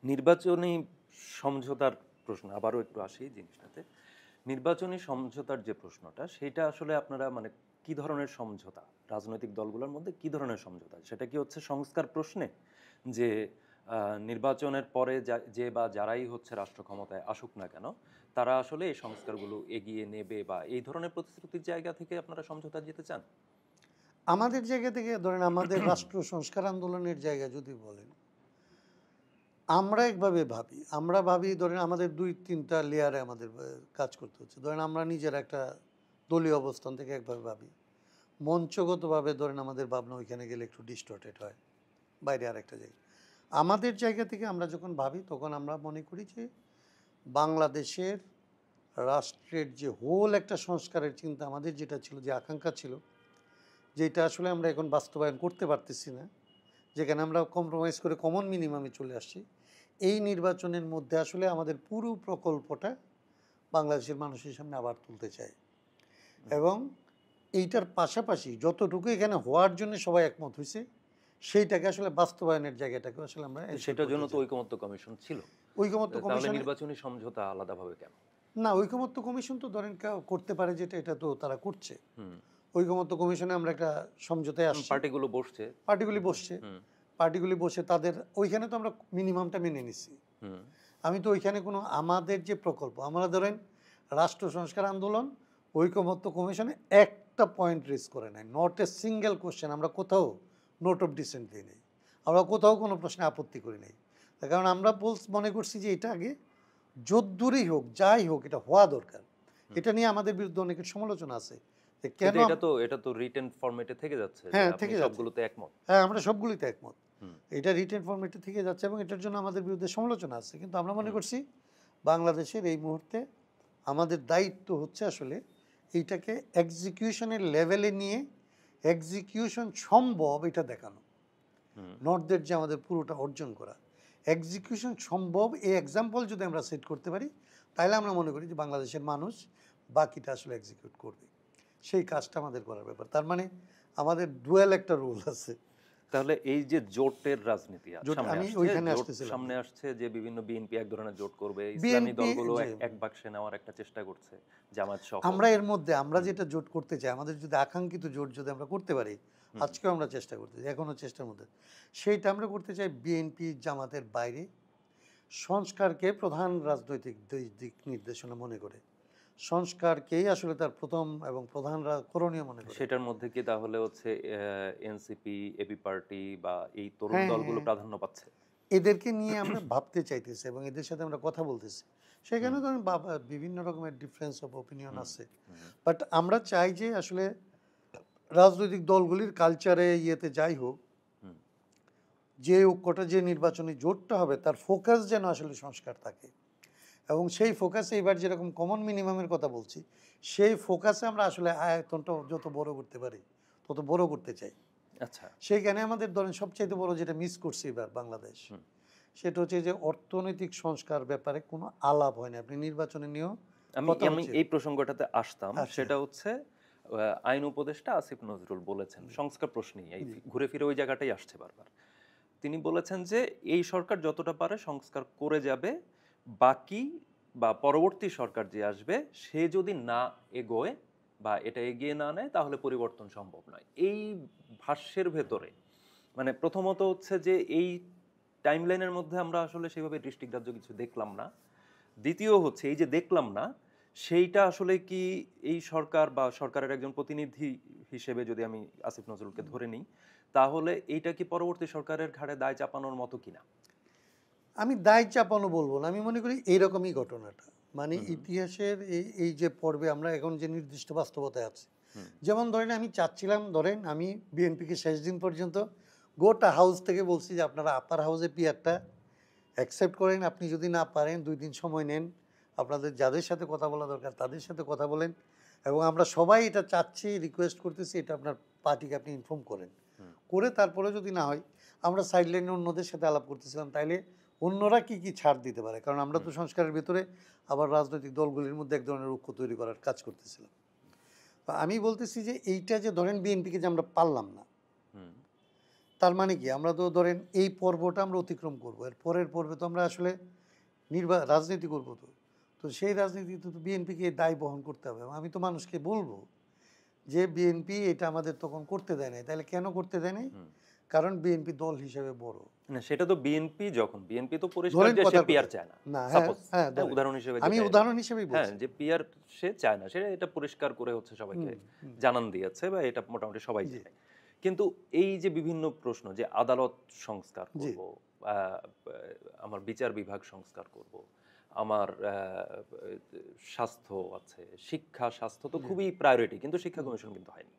নির্বাচনী সমঝোতার প্রশ্ন আবারও একটু আসি জিনিসটাতে। নির্বাচনী সমঝোতার যে প্রশ্নটা সেটা আসলে আপনারা মানে কি ধরনের সমঝোতা? রাজনৈতিক দলগুলোর মধ্যে কি ধরনের সমঝোতা? সেটা কি হচ্ছে সংস্কার প্রশ্নে? যে নির্বাচনের পরে যে বা যারাই হচ্ছে রাষ্ট্র ক্ষমতায় আসুক না কেন, তারা আসলে এই সংস্কারগুলো এগিয়ে নেবে বা এই ধরনের প্রতিশ্রুতির জায়গা থেকে আপনারা সমঝোতা যেতে চান? আমাদের জায়গা থেকে ধরেন আমাদের রাষ্ট্র সংস্কার আন্দোলনের জায়গা যদি বলেন, আমরা একভাবে ভাবি। আমরা ভাবি ধরেন আমাদের ২-৩টা লেয়ারে আমাদের কাজ করতে হচ্ছে। ধরেন আমরা নিজেরা একটা দলীয় অবস্থান থেকে একভাবে ভাবি। মঞ্চগতভাবে ধরেন আমাদের ভাবনা ওইখানে গেলে একটু ডিস্টর্টেড হয়, বাইরে আরেকটা জায়গায়। আমাদের জায়গা থেকে আমরা যখন ভাবি তখন আমরা মনে করি যে বাংলাদেশের রাষ্ট্রের যে হোল একটা সংস্কারের চিন্তা আমাদের যেটা ছিল, যে আকাঙ্ক্ষা ছিল, যেটা আসলে আমরা এখন বাস্তবায়ন করতে পারতেছি না, যেখানে আমরা কম্প্রোমাইজ করে কমন মিনিমামে চলে আসছি, এই নির্বাচনের মধ্যে আসলে আমাদের পুরো প্রকল্পটা বাংলাদেশের মানুষের সামনে আবার তুলতে চাই। এবং এইটার পাশাপাশি যতটুকু এখানে হওয়ার জন্য সবাই একমত হয়েছে, সেইটাকে আসলে বাস্তবায়নের জায়গাটাকে আসলে আমরা ensure সেটার জন্য করতে তো চাই। ঐকমত্য কমিশন ছিল। ঐকমত্য তাহলে কমিশনে নির্বাচনী সমঝোতা আলাদাভাবে কেন? না, ঐকমত্য কমিশন তো ধরেন করতে পারে, যেটা এটা তো তারা করছে। হুম, ঐকমত্য কমিশনে আমরা একটা সমঝোতায় আসছি, পার্টিগুলো বসছে। পার্টিগুলি বসছে, হুম, পার্টিগুলি বসে তাদের ওইখানে তো আমরা মিনিমামটা মেনে নিছি। হুম, আমি তো ওইখানে কোনো আমাদের যে প্রকল্প, আমরা ধরেন রাষ্ট্র সংস্কার আন্দোলন ঐকমত্য কমিশনে একটা পয়েন্ট রেজ করে নাই, নট এ সিঙ্গেল কোশ্চেন আমরা কোথাও নোট অফ ডিসেন্ট দিই নাই, আমরা কোথাও কোনো প্রশ্নে আপত্তি করি নাই। তার কারণ আমরা মনে করছি যে এটা আগে যদ্দূরই হোক যাই হোক এটা হওয়া দরকার। এটা নিয়ে আমাদের বিরুদ্ধে অনেকের সমালোচনা আছে যে কেন কিন্তু এটা তো রিটেন ফরম্যাটে থেকে যাচ্ছে যে হ্যাঁ আপনি থেকে যাচ্ছে, সবগুলোতে একমত। হ্যাঁ আমরা সবগুলিতে একমত। হুম, এটা রিটেন ফরম্যাটে থেকে যাচ্ছে এবং এটার জন্য আমাদের বিরুদ্ধে সমালোচনা আছে, কিন্তু আমরা মনে হুম, করছি বাংলাদেশের এই মুহূর্তে আমাদের দায়িত্ব হচ্ছে আসলে এইটাকে এক্সিকিউশনের লেভেলে নিয়ে এক্সিকিউশন সম্ভব এটা দেখানো, হুম। নর্থদের যে আমাদের পুরোটা অর্জন করা এক্সিকিউশন সম্ভব, এই এক্সাম্পল যদি আমরা সেট করতে পারি, তাহলে আমরা মনে করি যে বাংলাদেশের মানুষ বাকিটা আসলে এক্সিকিউট করবে। সেই কাজটা আমাদের করার ব্যাপার। তার মানে আমাদের ডুয়েল একটা রোল আছে। তাহলে এই যে জোটের রাজনীতি সামনে আমি আসছে, ওইখানে জোট আসতেছিলাম। সামনে আসছে যে বিভিন্ন বিএনপি এক ধরনের জোট করবে, ইসলামী বিএনপি দলগুলো যে এক বাক্সে নেওয়ার একটা চেষ্টা করছে, জামাত সহ। আমরা এর মধ্যে আমরা যেটা জোট করতে চাই, আমাদের যদি আকাঙ্ক্ষিত জোট যদি আমরা করতে পারি, আজকেও আমরা চেষ্টা করতে চাই, এখনও চেষ্টার মধ্যে, সেইটা আমরা করতে চাই বিএনপি জামাতের বাইরে সংস্কারকে প্রধান রাজনৈতিক দিক নির্দেশনা মনে করে, সংস্কারকেই আসলে তার প্রথম এবং প্রধান করণীয় মনে করে। সেটার মধ্যে কি তাহলে হচ্ছে এনসিপি, এবি পার্টি বা এই তরুণ হ্যাঁ দলগুলো হ্যাঁ, প্রাধান্য পাচ্ছে? এদেরকে নিয়ে আমরা ভাবতে চাইতেছি এবং এদের সাথে আমরা কথা বলতেছি। সেখানে হুম, ধরেন বিভিন্ন রকমের ডিফারেন্স অফ ওপিনিয়ন হুম, আছে, হুম, বাট আমরা চাই যে আসলে রাজনৈতিক দলগুলির কালচারে ইয়েতে যাই হোক, হুম, যে ঐক্যটা যে নির্বাচনী জোটটা হবে তার ফোকাস যেন আসলে সংস্কার থাকে এবং সেই ফোকাসে এবার যেরকম কমন মিনিমামের কথা বলছি, সেই ফোকাসে আমরা আসলে আয়তনটা যত বড় করতে পারি তত বড় করতে চাই। আচ্ছা। সেইখানে আমাদের ধরেন সবচাইতে বড় যেটা মিস করছি এবার বাংলাদেশ, হুম। সেটা হচ্ছে যে অর্থনৈতিক সংস্কার ব্যাপারে কোনো আলাপ হয়নি। আপনি নির্বাচনে নিয়েও আমি কথা আমি হচ্ছে। এই প্রসঙ্গটাতে আসতাম। আচ্ছা, সেটা হচ্ছে আইন উপদেষ্টা আসিফ নজরুল বলেছেন সংস্কার প্রশ্নেই এই জি, ঘুরে ফিরে ওই জায়গাটাই আসছে বারবার। তিনি বলেছেন যে এই সরকার যতটা পারে সংস্কার করে যাবে, বাকি বা পরবর্তী সরকার যে আসবে সে যদি না এগোয় বা এটা এগিয়ে না নেয় তাহলে পরিবর্তন সম্ভব নয়। এই ভাষ্যের ভেতরে মানে প্রথমত হচ্ছে যে এই টাইমলাইনের মধ্যে আমরা আসলে সেভাবে দৃষ্টিগ্রাহ্য কিছু দেখলাম না। দ্বিতীয় হচ্ছে এই যে দেখলাম না, সেইটা আসলে কি এই সরকার বা সরকারের একজন প্রতিনিধি হিসেবে যদি আমি আসিফ নজরুলকে ধরে নিই, তাহলে এইটা কি পরবর্তী সরকারের ঘাড়ে দায় চাপানোর মতো কিনা? আমি দায় চাপানো বলবো না, আমি মনে করি এইরকমই ঘটনাটা, মানে হুম, ইতিহাসের এই এই যে পর্বে আমরা এখন যে নির্দিষ্ট বাস্তবতায় আছি, হুম, যেমন ধরেন আমি চাচ্ছিলাম, ধরেন আমি বিএনপিকে শেষ দিন পর্যন্ত গোটা হাউস থেকে বলছি যে আপনারা আপার হাউসে পিয়ারটা অ্যাকসেপ্ট করেন, আপনি যদি না পারেন 2 দিন সময় নেন, আপনাদের যাদের সাথে কথা বলা দরকার তাদের সাথে কথা বলেন, এবং আমরা সবাই এটা চাচ্ছি, রিকোয়েস্ট করতেছি, এটা আপনার পার্টিকে আপনি ইনফর্ম করেন। করে তারপরে যদি না হয়, আমরা সাইডলাইনে অন্যদের সাথে আলাপ করতেছিলাম, তাইলে অন্যরা কি কি ছাড় দিতে পারে, কারণ আমরা তো সংস্কারের ভেতরে আবার রাজনৈতিক দলগুলির মধ্যে এক ধরনের ঐক্য তৈরি করার কাজ করতেছিলাম। তো আমি বলতেছি যে এইটা যে ধরেন বিএনপিকে যে আমরা পারলাম না, তার মানে কি আমরা তো ধরেন এই পর্বটা আমরা অতিক্রম করবো, এর পরের পর্বে তো আমরা আসলে রাজনীতি করবো। তো তো সেই রাজনীতিতে তো বিএনপিকে দায় বহন করতে হবে। আমি তো মানুষকে বলবো যে বিএনপি এটা আমাদের তখন করতে দেয় নাই, তাহলে কেন করতে দেয় নাই? কারণ বিএনপি দল হিসেবে বড় না, সেটা তো বিএনপি যখন বিএনপি তো পরিষ্কার ধরেন যে সে কথার পিআর কথা। চায় না। না, হ্যাঁ, সাপোজ হ্যাঁ, ধরেন। উদাহরণ হিসেবে আমি যেটা উদাহরণ হিসেবেই হ্যাঁ, বলছি। যে পিআর সে চায় না, সে এটা পরিষ্কার করে হচ্ছে সবাইকে জানান দিয়েছে, বা এটা মোটামুটি সবাই জি। জানে। কিন্তু এই যে বিভিন্ন প্রশ্ন যে আদালত সংস্কার জি। করব, আমার বিচার বিভাগ সংস্কার করব, আমার স্বাস্থ্য আছে, শিক্ষা স্বাস্থ্য তো খুবই প্রায়োরিটি, কিন্তু শিক্ষা কমিশন কিন্তু হয়নি।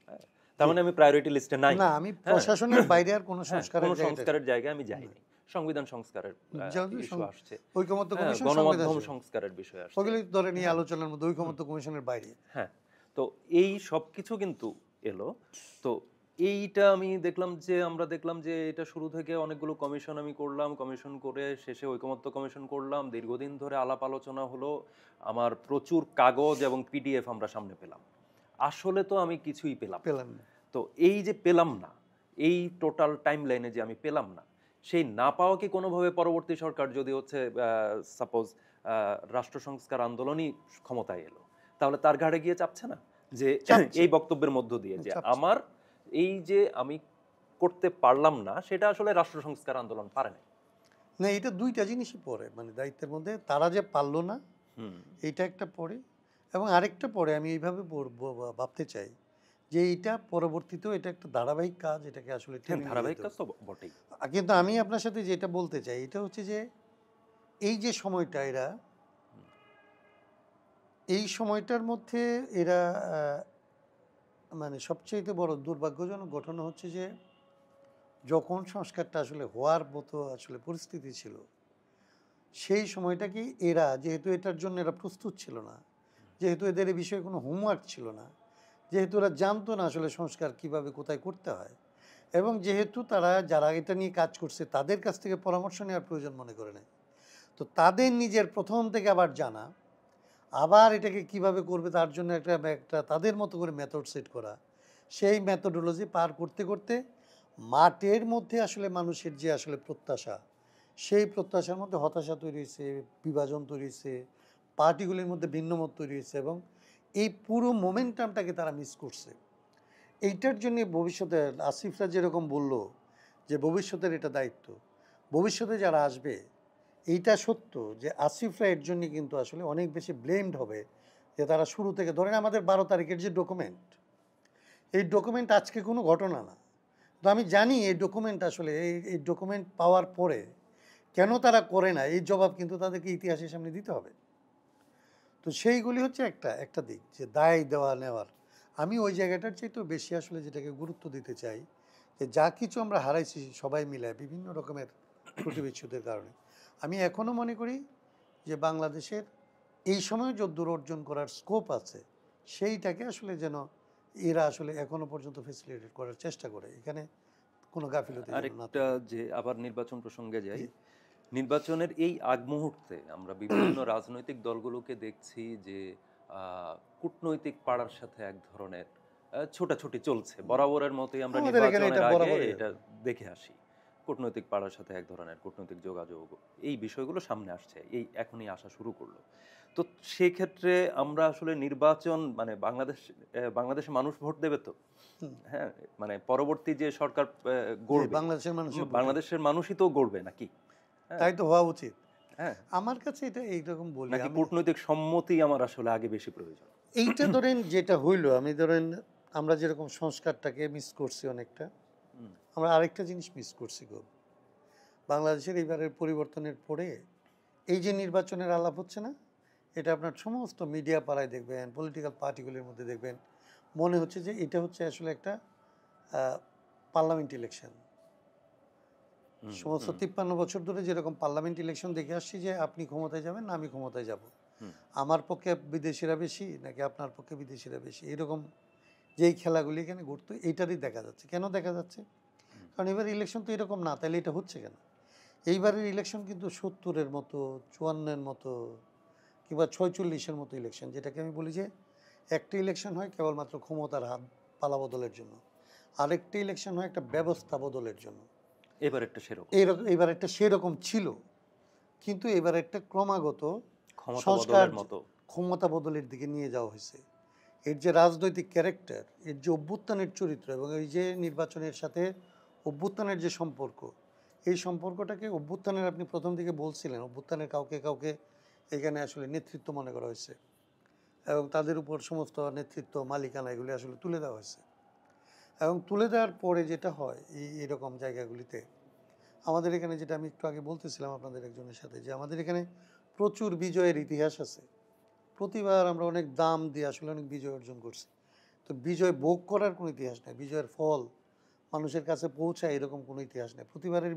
হ্যাঁ, তার মানে আমি প্রায়োরিটি লিস্টে নাই। না, আমি হ্যাঁ, প্রশাসনের বাইরে আর কোনো হ্যাঁ, সংস্কারের কোনো জায়গাটায় সংস্কারের জায়গায় আমি যাইনি। সংবিধান সংস্কারের যেহেতু ইস্যু আসছে, ঐকমত্য হ্যাঁ, কমিশন, সংবিধান গণমাধ্যম সংস্কারের বিষয় আসছে। ওগুলি ধরেন এই আলোচনার মধ্যে ঐকমত্য কমিশনের বাইরে। হ্যাঁ, তো এই সবকিছু কিন্তু এলো। তো এইটা আমি দেখলাম যে আমরা দেখলাম যে এটা শুরু থেকে অনেকগুলো কমিশন আমি করলাম, কমিশন করে শেষে ঐকমত্য কমিশন করলাম, দীর্ঘদিন ধরে আলাপ আলোচনা হলো, আমার প্রচুর কাগজ এবং পিডিএফ আমরা সামনে পেলাম। আসলে তো আমি কিছুই পেলাম না। পেলাম না। তো এই যে পেলাম না, এই টোটাল টাইম লাইনে যে আমি পেলাম না, সেই না পাওয়া কি কোনোভাবে পরবর্তী সরকার যদি হচ্ছে সাপোজ রাষ্ট্র সংস্কার আন্দোলনই ক্ষমতায় এলো, তাহলে তার ঘাড়ে গিয়ে চাপছে না যে চাপছে। এই বক্তব্যের মধ্য দিয়ে যে চাপছে। আমার এই যে আমি করতে পারলাম না, সেটা আসলে রাষ্ট্র সংস্কার আন্দোলন পারে না। না, এটা দুইটা জিনিসই পড়ে, মানে দায়িত্বের মধ্যে তারা যে পারলো না হুম, এইটা একটা পড়ে, এবং আরেকটা পড়ে আমি এইভাবে ভাবতে চাই যে এইটা পরবর্তীতেও এটা একটা ধারাবাহিক কাজ, এটাকে আসলে হ্যাঁ, টেনে নিয়ে ধারাবাহিক যেতে কাজ হবে। তো বটেই। কিন্তু আমি আপনার সাথে যেটা বলতে চাই এটা হচ্ছে যে এই যে সময়টা এই সময়টার মধ্যে এরা মানে সবচেয়ে বড় দুর্ভাগ্যজনক ঘটনা হচ্ছে যে যখন সংস্কারটা আসলে হওয়ার মতো আসলে পরিস্থিতি ছিল, সেই সময়টাকে এরা যেহেতু এটার জন্য এরা প্রস্তুত ছিল না, যেহেতু এদের এই বিষয়ে কোনো হোমওয়ার্ক ছিল না, যেহেতু এরা জানতো না আসলে সংস্কার কিভাবে কোথায় করতে হয়, এবং যেহেতু তারা যারা এটা নিয়ে কাজ করছে তাদের কাছ থেকে পরামর্শ নেওয়ার প্রয়োজন মনে করে নেয়, তো তাদের নিজের প্রথম থেকে আবার জানা, আবার এটাকে কিভাবে করবে তার জন্য একটা একটা তাদের মতো করে মেথড সেট করা, সেই মেথোডোলজি পার করতে করতে মাঠের মধ্যে আসলে মানুষের যে আসলে প্রত্যাশা, সেই প্রত্যাশার মধ্যে হতাশা তৈরি হয়েছে, বিভাজন তৈরি হয়েছে, পার্টিগুলির মধ্যে ভিন্নমত তৈরি হয়েছে, এবং এই পুরো মোমেন্টামটাকে তারা মিস করছে। এইটার জন্য ভবিষ্যতে আসিফরা যেরকম বলল যে ভবিষ্যতের এটা দায়িত্ব, ভবিষ্যতে যারা আসবে, এইটা সত্য যে আসিফরা এর জন্য কিন্তু আসলে অনেক বেশি ব্লেমড হবে, যে তারা শুরু থেকে ধরেন আমাদের 12 তারিখের যে ডকুমেন্ট, এই ডকুমেন্ট আজকে কোনো ঘটনা না, তো আমি জানি এই ডকুমেন্ট আসলে এই ডকুমেন্ট পাওয়ার পরে কেন তারা করে না, এই জবাব কিন্তু তাদেরকে ইতিহাসের সামনে দিতে হবে। তো সেইগুলি হচ্ছে একটা একটা দিক যে দায় দেওয়া নেওয়ার। আমি ওই জায়গাটার চাইতেও বেশি আসলে যেটাকে গুরুত্ব দিতে চাই যে যা কিছু আমরা হারাইছি সবাই মিলে বিভিন্ন রকমের ত্রুটি বিচ্ছুদের কারণে, আমি এখনও মনে করি যে বাংলাদেশের এই সময় যদ্দূর অর্জন করার স্কোপ আছে, সেইটাকে আসলে যেন এরা আসলে এখনো পর্যন্ত ফেসিলিটেট করার চেষ্টা করে, এখানে কোনো গাফিলতি যেন না আরেকটা থাকে। যে আবার নির্বাচন প্রসঙ্গে যাই, জি। নির্বাচনের এই আগ মুহূর্তে আমরা বিভিন্ন রাজনৈতিক দলগুলোকে দেখছি যে কূটনৈতিক পাড়ার সাথে এক ধরনের ছোটাছুটি চলছে। বরাবরের মতোই আমরা আমাদের এখানে নির্বাচনের এটা আগে বরাবরই। এটা দেখে আসি। কূটনৈতিক পাড়ার সাথে এক ধরনের কূটনৈতিক যোগাযোগ, এই বিষয়গুলো সামনে আসছে, এই এখনই আসা শুরু করলো। তো সেক্ষেত্রে আমরা আসলে নির্বাচন মানে বাংলাদেশের মানুষ ভোট দেবে তো? হ্যাঁ, মানে পরবর্তী যে সরকার গড়বে, বাংলাদেশের মানুষের বাংলাদেশের মানুষই তো গড়বে নাকি? হ্যাঁ, তাই তো হওয়া উচিত। হ্যাঁ, আমার কাছে এটা এইরকম বলি নাকি আমি, কূটনৈতিক সম্মতি আমার আসলে আগে বেশি প্রয়োজন? এইটা ধরেন যেটা হইলো, আমি ধরেন আমরা যেরকম সংস্কারটাকে মিস করছি অনেকটা, হুম, আমরা আরেকটা জিনিস মিস করছি গো। বাংলাদেশের এইবারের পরিবর্তনের পরে এই যে নির্বাচনের আলাপ হচ্ছে না, এটা আপনার সমস্ত মিডিয়া পাড়ায় দেখবেন, পলিটিক্যাল পার্টিগুলির মধ্যে দেখবেন, মনে হচ্ছে যে এটা হচ্ছে আসলে একটা পার্লামেন্ট ইলেকশন, সমস্ত 53 বছর ধরে যেরকম পার্লামেন্ট ইলেকশন দেখে আসছি যে আপনি ক্ষমতায় যাবেন না আমি ক্ষমতায় যাব, হুম। আমার পক্ষে বিদেশিরা বেশি নাকি আপনার পক্ষে বিদেশিরা বেশি, এরকম যেই খেলাগুলি এখানে ঘুরতো এইটারই দেখা যাচ্ছে। কেন দেখা যাচ্ছে? কারণ এবার ইলেকশন তো এরকম না, তাহলে এটা হচ্ছে কেন? এইবারের ইলেকশন কিন্তু 70-এর মতো, 54-এর মতো কিংবা 46-এর মতো ইলেকশন, যেটাকে আমি বলি যে একটা ইলেকশন হয় কেবলমাত্র ক্ষমতার হাত পালা বদলের জন্য, আরেকটা ইলেকশন হয় একটা ব্যবস্থা বদলের জন্য। এবার একটা সেরকম এবার একটা সেরকম ছিল, কিন্তু এবার একটা ক্রমাগত ক্ষমতা সংস্কার বদলের মতো। ক্ষমতা বদলের দিকে নিয়ে যাওয়া হয়েছে। এর যে রাজনৈতিক ক্যারেক্টার, এর যে অভ্যুত্থানের চরিত্র এবং এই যে নির্বাচনের সাথে অভ্যুত্থানের যে সম্পর্ক, এই সম্পর্কটাকে অভ্যুত্থানের আপনি প্রথম দিকে বলছিলেন অভ্যুত্থানের কাউকে কাউকে এখানে আসলে নেতৃত্ব মনে করা হয়েছে এবং তাদের উপর সমস্ত নেতৃত্ব মালিকানা এগুলি আসলে তুলে দেওয়া হয়েছে। এবং তুলে দেওয়ার পরে যেটা হয় এরকম জায়গাগুলিতে আমাদের এখানে, যেটা আমি একটু আগে বলতেছিলাম আপনাদের একজনের সাথে, যে আমাদের এখানে প্রচুর বিজয়ের ইতিহাস আছে। প্রতিবার আমরা অনেক দাম দিয়ে আসলে অনেক বিজয় অর্জন করছি। তো বিজয় ভোগ করার কোনো ইতিহাস নেই, বিজয়ের ফল মানুষের কাছে পৌঁছায় এরকম কোনো ইতিহাস নেই। প্রতিবারের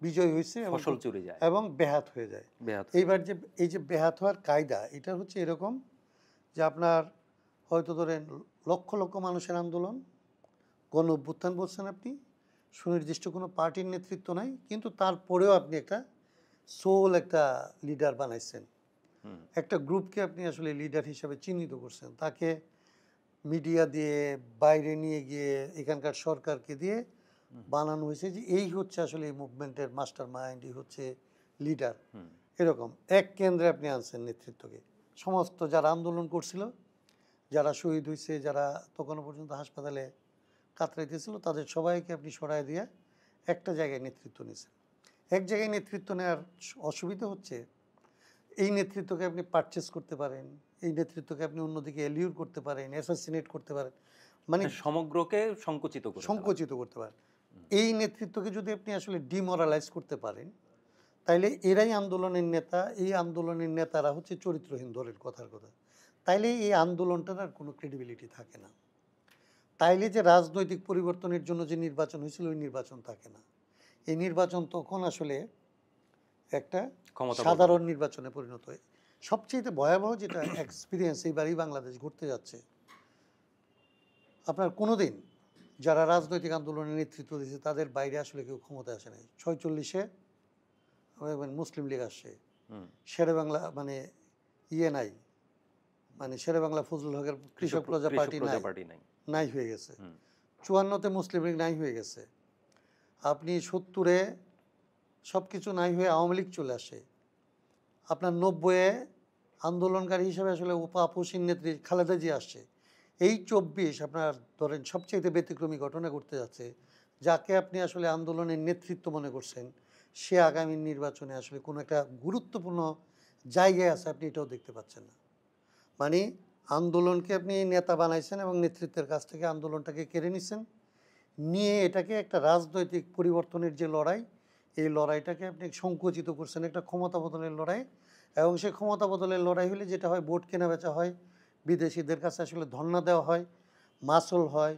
বিজয় হয়েছে এবং ফসল চুরি যায়, এবং ব্যাহাত হয়ে যায়। বেহাত এইবার যে এই যে ব্যাহাত হওয়ার কায়দা, এটা হচ্ছে এরকম যে আপনার হয়তো ধরেন লক্ষ লক্ষ মানুষের আন্দোলন, গণ অভ্যুত্থান বলছেন আপনি, সুনির্দিষ্ট কোনো পার্টির নেতৃত্ব নাই, কিন্তু তারপরেও আপনি একটা একটা লিডার বানাইছেন, হুম। একটা গ্রুপকে আপনি আসলে লিডার হিসাবে চিহ্নিত করছেন, তাকে মিডিয়া দিয়ে বাইরে নিয়ে গিয়ে এখানকার সরকারকে দিয়ে বানানো হয়েছে যে এই হচ্ছে আসলে এই মুভমেন্টের মাস্টার মাইন্ড, এই হচ্ছে লিডার। হুম। এরকম এক কেন্দ্রে আপনি আনছেন নেতৃত্বকে। সমস্ত যারা আন্দোলন করছিল, যারা শহীদ হয়েছে, যারা তখনও পর্যন্ত হাসপাতালে কাতরাইতেছিল, তাদের সবাইকে আপনি সরায় দিয়ে একটা জায়গায় নেতৃত্ব নিয়েছেন। এক জায়গায় নেতৃত্ব নেওয়ার অসুবিধা হচ্ছে এই নেতৃত্বকে আপনি পারচেস করতে পারেন, এই নেতৃত্বকে আপনি অন্যদিকে এলিউর করতে পারেন, অ্যাসাসিনেট করতে পারেন, মানে সমগ্রকে সংকুচিত করে ফেলা। সংকুচিত করতে পারেন। এই নেতৃত্বকে যদি আপনি আসলে ডিমোরালাইজ করতে পারেন, তাইলে এরাই আন্দোলনের নেতা, এই আন্দোলনের নেতারা হচ্ছে চরিত্রহীন, ধরেন কথার কথা, তাইলে এই আন্দোলনটার আর কোনো ক্রেডিবিলিটি থাকে না। তাইলে যে রাজনৈতিক পরিবর্তনের জন্য যে নির্বাচন হয়েছিল ওই নির্বাচন থাকে না। এই নির্বাচন তখন আসলে একটা ক্ষমতা সাধারণ নির্বাচনে পরিণত হয়। সবচেয়ে ভয়াবহ যেটা এক্সপিরিয়েন্স এইবারই বাংলাদেশ ঘুরতে যাচ্ছে, আপনার কোনোদিন যারা রাজনৈতিক আন্দোলনের নেতৃত্ব দিয়েছে তাদের বাইরে আসলে কেউ ক্ষমতায় আসে নাই। 46-এ মুসলিম লীগ আসছে, হুম। শেরে বাংলা মানে নাই, মানে শেরে বাংলা ফজলুল হকের কৃষক প্রজা পার্টি নাই। নাই হয়ে গেছে। হুম। 54-তে মুসলিম লীগ নাই হয়ে গেছে। আপনি 70-এ সব কিছু নাই হয়ে আওয়ামী লীগ চলে আসে। আপনার 90-এ আন্দোলনকারী হিসেবে আসলে আপসীন নেত্রী খালেদা জিয়া আসছে। এই 24 আপনার ধরেন সবচেয়ে ব্যতিক্রমী ঘটনা ঘটতে যাচ্ছে, যাকে আপনি আসলে আন্দোলনের নেতৃত্ব মনে করছেন সে আগামী নির্বাচনে আসলে কোনো একটা গুরুত্বপূর্ণ জায়গায় আছে, আপনি এটাও দেখতে পাচ্ছেন না। মানে আন্দোলনকে আপনি নেতা বানাইছেন এবং নেতৃত্বের কাছ থেকে আন্দোলনটাকে কেড়ে নিছেন, নিয়ে এটাকে একটা রাজনৈতিক পরিবর্তনের যে লড়াই, এই লড়াইটাকে আপনি সংকুচিত করছেন একটা ক্ষমতা বদলের লড়াই। এবং সেই ক্ষমতা বদলের লড়াই হলে যেটা হয়, ভোট কেনা বেচা হয়, বিদেশিদের কাছে আসলে ধর্ণা দেওয়া হয়, মাসল হয়,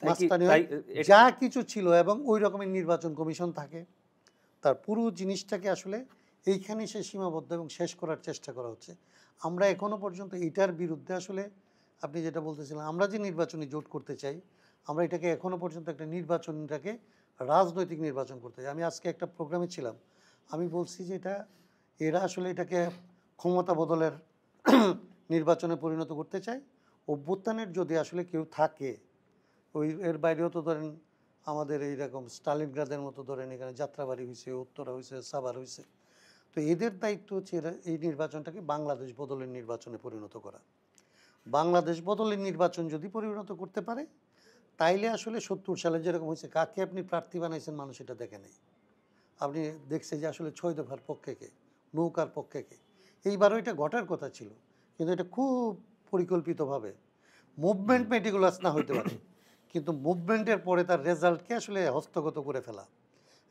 মাস্তানি হয়, যা কিছু ছিল, এবং ওই রকমের নির্বাচন কমিশন থাকে। তার পুরো জিনিসটাকে আসলে এইখানে সে সীমাবদ্ধ এবং শেষ করার চেষ্টা করা হচ্ছে। আমরা এখনও পর্যন্ত এটার বিরুদ্ধে আসলে আপনি যেটা বলতেছিলেন, আমরা যে নির্বাচনী জোট করতে চাই, আমরা এটাকে এখনও পর্যন্ত একটা নির্বাচনটাকে রাজনৈতিক নির্বাচন করতে চাই। আমি আজকে একটা প্রোগ্রামে ছিলাম, আমি বলছি যে এরা আসলে এটাকে ক্ষমতা বদলের নির্বাচনে পরিণত করতে চায়। অভ্যুত্থানের যদি আসলে কেউ থাকে, এর বাইরেও তো ধরেন আমাদের এইরকম স্টালিনগ্রাদের মতো ধরেন এখানে যাত্রাবাড়ি হয়েছে, উত্তরা হয়েছে, সাভার হয়েছে। তো এদের দায়িত্ব হচ্ছে এই নির্বাচনটাকে বাংলাদেশ বদলের নির্বাচনে পরিণত করা। বাংলাদেশ বদলের নির্বাচন যদি পরিণত করতে পারে, তাইলে আসলে 70 সালে যেরকম হয়েছে, কাকে আপনি প্রার্থী বানাইছেন মানুষ এটা দেখে নেই। আপনি দেখছে যে আসলে 6 দফার পক্ষে কে, নৌকার পক্ষে কে। এইবারও এটা ঘটার কথা ছিল, কিন্তু এটা খুব পরিকল্পিতভাবে মুভমেন্ট মেটিকুলাস না হইতে পারে, কিন্তু মুভমেন্টের পরে তার রেজাল্টকে আসলে হস্তগত করে ফেলা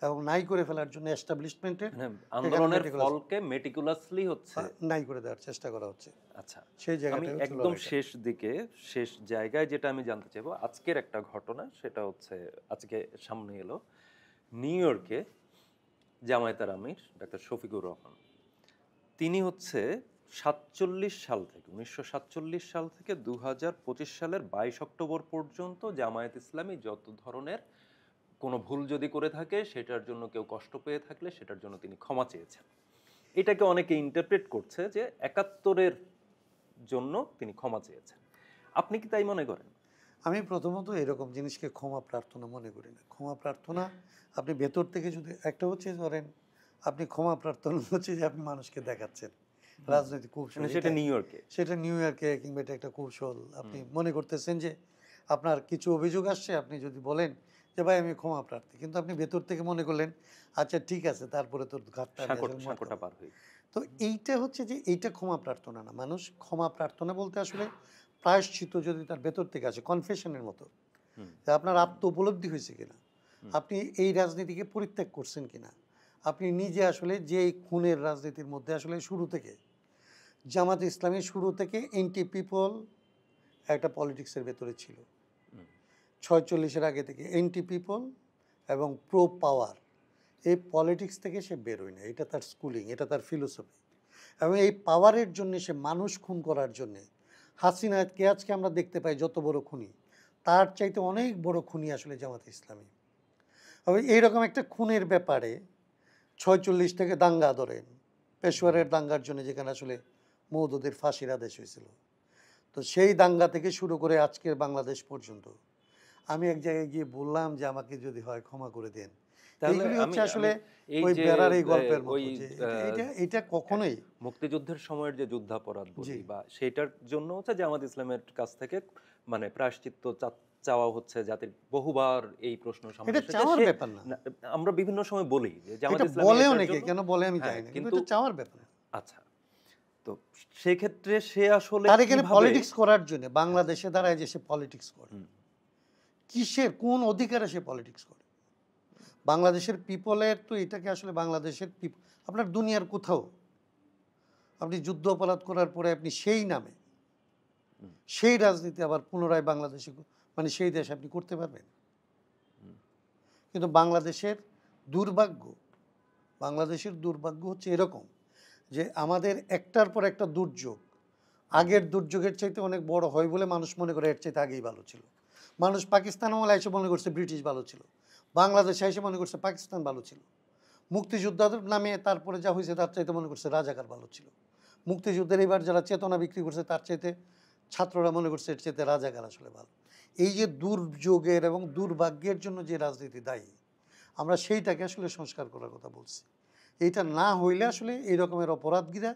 এবং নাই করে ফেলার জন্য এস্টাবলিশমেন্টের আন্দোলনের ফলকে মেটিকুলাসলি হচ্ছে নাই করে দেওয়ার চেষ্টা করা হচ্ছে। আচ্ছা, সেই আমি জায়গাটা একদম শেষ দিকে, শেষ জায়গায় যেটা আমি জানতে চাইবো, আজকের একটা ঘটনা, সেটা হচ্ছে আজকে সামনে এলো নিউ ইয়র্কে জামায়াতের আমির ডাক্তার শফিকুর রহমান, তিনি হচ্ছে 1947 সাল থেকে 2025 সালের 22 অক্টোবর পর্যন্ত জামায়াত ইসলামী যত ধরনের কোনো ভুল যদি করে থাকে, সেটার জন্য কেউ কষ্ট পেয়ে থাকলে সেটার জন্য তিনি ক্ষমা চেয়েছেন। এটাকে অনেকে ইন্টারপ্রেট করছে যে 71-এর জন্য তিনি ক্ষমা চেয়েছেন। আপনি কি তাই মনে করেন? আমি প্রথমত এরকম জিনিসকে ক্ষমা প্রার্থনা মনে করি না। ক্ষমা প্রার্থনা আপনি ভেতর থেকে যদি একটা হচ্ছে ধরেন আপনি ক্ষমা প্রার্থনা হচ্ছে যে আপনি মানুষকে দেখাচ্ছেন রাজনৈতিক কৌশল, সেটা নিউ ইয়র্কে। সেটা নিউ ইয়র্কে কিংবা এটা একটা কৌশল। আপনি মনে করতেছেন যে আপনার কিছু অভিযোগ আসছে, আপনি যদি বলেন যে ভাই আমি ক্ষমা প্রার্থী, কিন্তু আপনি ভেতর থেকে মনে করলেন আচ্ছা ঠিক আছে, তারপরে তোর ঘাটটা সাঁকোটা পার হয়ে। তো এইটা হচ্ছে যে এইটা ক্ষমা প্রার্থনা না। মানুষ ক্ষমা প্রার্থনা বলতে আসলে প্রায়শ্চিত্ত যদি তার ভেতর থেকে আসে, কনফেশনের মতো, যে আপনার আত্ম উপলব্ধি হয়েছে কিনা, আপনি এই রাজনীতিকে পরিত্যাগ করছেন কিনা, আপনি নিজে আসলে যে এই খুনের রাজনীতির মধ্যে আসলে শুরু থেকে জামাত ইসলামী শুরু থেকে এন্টি পিপল একটা পলিটিক্সের ভেতরে ছিল। 46-এর আগে থেকে এন্টি পিপল এবং প্রো পাওয়ার, এই পলিটিক্স থেকে সে বেরোয় না। এটা তার স্কুলিং, এটা তার ফিলোসফি। এবং এই পাওয়ারের জন্য সে মানুষ খুন করার জন্যে হাসিনাকে আজকে আমরা দেখতে পাই যত বড় খুনি, তার চাইতে অনেক বড় খুনি আসলে জামাত ইসলামী। তবে এইরকম একটা খুনের ব্যাপারে 46 থেকে দাঙ্গা ধরেন, পেশোয়ারের দাঙ্গার জন্য যেখানে আসলে মওদুদের ফাঁসির আদেশ হয়েছিল, তো সেই দাঙ্গা থেকে শুরু করে আজকের বাংলাদেশ পর্যন্ত আমি এক জায়গায় গিয়ে বললাম যে আমাকে যদি হয় ক্ষমা করে দেন। এইগুলি হচ্ছে আসলে ওই বেড়ার এই গল্পের মতো যে এটা কখনোই মুক্তিযুদ্ধের সময়ের যে যুদ্ধাপরাধ বলি বা সেটার জন্য হচ্ছে জামাত ইসলামের কাছ থেকে মানে প্রায়শ্চিত্ত চাওয়া হচ্ছে, জাতির বহুবার এই প্রশ্ন সামনে এটা চাওয়ার ব্যাপার না। আমরা বিভিন্ন সময় বলি যে জামাত ইসলাম বলে অনেকে, কেন বলে আমি জানি না, কিন্তু এটা চাওয়ার ব্যাপার। আচ্ছা, তো সেই ক্ষেত্রে সে আসলে তার এখানে পলিটিক্স করার জন্য বাংলাদেশে দাঁড়ায় যে সে পলিটিক্স করে, কিসের কোন অধিকারে সে পলিটিক্স করে? বাংলাদেশের পিপলের তো এটাকে আসলে বাংলাদেশের আপনার দুনিয়ার কোথাও আপনি যুদ্ধ অপরাধ করার পরে আপনি সেই নামে সেই রাজনীতি আবার পুনরায় বাংলাদেশে মানে সেই দেশ আপনি করতে পারবেন? কিন্তু বাংলাদেশের দুর্ভাগ্য হচ্ছে এরকম যে আমাদের একটার পর একটা দুর্যোগ আগের দুর্যোগের চাইতে অনেক বড় হয় বলে মানুষ মনে করে এর চাইতে আগেই ভালো ছিল। মানুষ পাকিস্তান আমলে এসে মনে করছে ব্রিটিশ ভালো ছিল, বাংলাদেশে এসে মনে করছে পাকিস্তান ভালো ছিল। মুক্তিযোদ্ধাদের নামে তারপরে যা হয়েছে তার চাইতে মনে করছে রাজাকার ভালো ছিল। মুক্তিযুদ্ধের এবার যারা চেতনা বিক্রি করছে তার চাইতে ছাত্ররা মনে করছে এর চাইতে রাজাকার আসলে ভালো। এই যে দুর্যোগের এবং দুর্ভাগ্যের জন্য যে রাজনীতি দায়ী, আমরা সেইটাকে আসলে সংস্কার করার কথা বলছি। এইটা না হইলে আসলে এই রকমের অপরাধীরা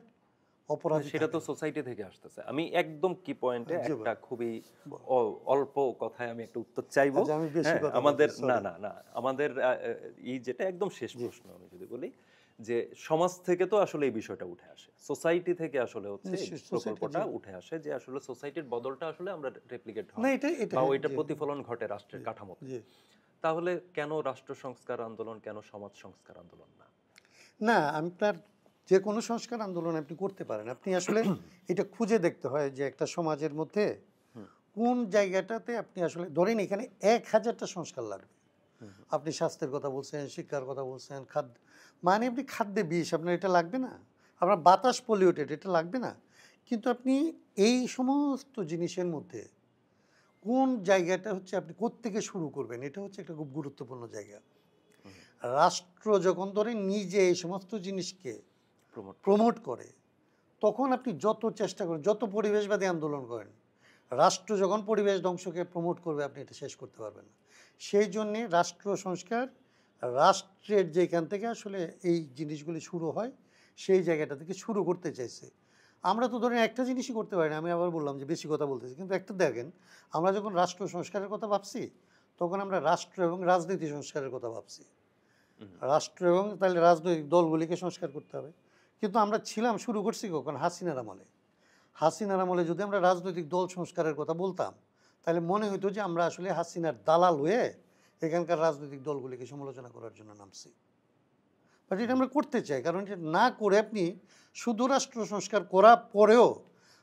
সেটা তো সোসাইটি থেকে আসতেছে। আমি একদম কি পয়েন্টে একটা খুবই অল্প কথায় আমি একটা উত্তর চাইবো। আমাদের না আমাদের এই যেটা একদম শেষ প্রশ্ন আমি যদি বলি যে সমাজ থেকে তো আসলে এই বিষয়টা উঠে আসে, সোসাইটি থেকে আসলে হচ্ছে প্রকল্পটা উঠে আসে যে আসলে সোসাইটির বদলটা আসলে আমরা রেপ্লিকেট হয় বা ওইটা প্রতিফলন ঘটে রাষ্ট্রের কাঠামোতে। তাহলে কেন রাষ্ট্র সংস্কার আন্দোলন, কেন সমাজ সংস্কার আন্দোলন না? না, আমি তার যে কোনো সংস্কার আন্দোলন আপনি করতে পারেন। আপনি আসলে এটা খুঁজে দেখতে হয় যে একটা সমাজের মধ্যে কোন জায়গাটাতে আপনি আসলে ধরেন এখানে 1000টা সংস্কার লাগবে। আপনি স্বাস্থ্যের কথা বলছেন, শিক্ষার কথা বলছেন, খাদ্য মানে আপনি খাদ্যে বিষ, আপনার এটা লাগবে না। আপনার বাতাস পলিউটেড, এটা লাগবে না। কিন্তু আপনি এই সমস্ত জিনিসের মধ্যে কোন জায়গাটা হচ্ছে আপনি কোত্থেকে শুরু করবেন, এটা হচ্ছে একটা খুব গুরুত্বপূর্ণ জায়গা। রাষ্ট্র যখন ধরেন নিজে এই সমস্ত জিনিসকে প্রমোট করে, তখন আপনি যত চেষ্টা করেন, যত পরিবেশবাদী আন্দোলন করেন, রাষ্ট্র যখন পরিবেশ ধ্বংসকে প্রমোট করবে আপনি এটা শেষ করতে পারবেন না। সেই জন্যে রাষ্ট্র সংস্কার, রাষ্ট্রের যেখান থেকে আসলে এই জিনিসগুলি শুরু হয় সেই জায়গাটা থেকে শুরু করতে চাইছে। আমরা তো ধরেন একটা জিনিসই করতে পারি না, আমি আবার বললাম যে বেশি কথা বলতেছি, কিন্তু একটা দেখেন আমরা যখন রাষ্ট্র সংস্কারের কথা ভাবছি তখন আমরা রাষ্ট্র এবং রাজনীতি সংস্কারের কথা ভাবছি। রাষ্ট্র এবং তাহলে রাজনৈতিক দলগুলিকে সংস্কার করতে হবে, কিন্তু আমরা ছিলাম শুরু করছি কখন? হাসিনার আমলে। হাসিনার আমলে যদি আমরা রাজনৈতিক দল সংস্কারের কথা বলতাম তাহলে মনে হতো যে আমরা আসলে হাসিনার দালাল হয়ে এখানকার রাজনৈতিক দলগুলিকে সমালোচনা করার জন্য নামছি। বাট এটা আমরা করতে চাই, কারণ এটা না করে আপনি শুধু রাষ্ট্র সংস্কার করার পরেও,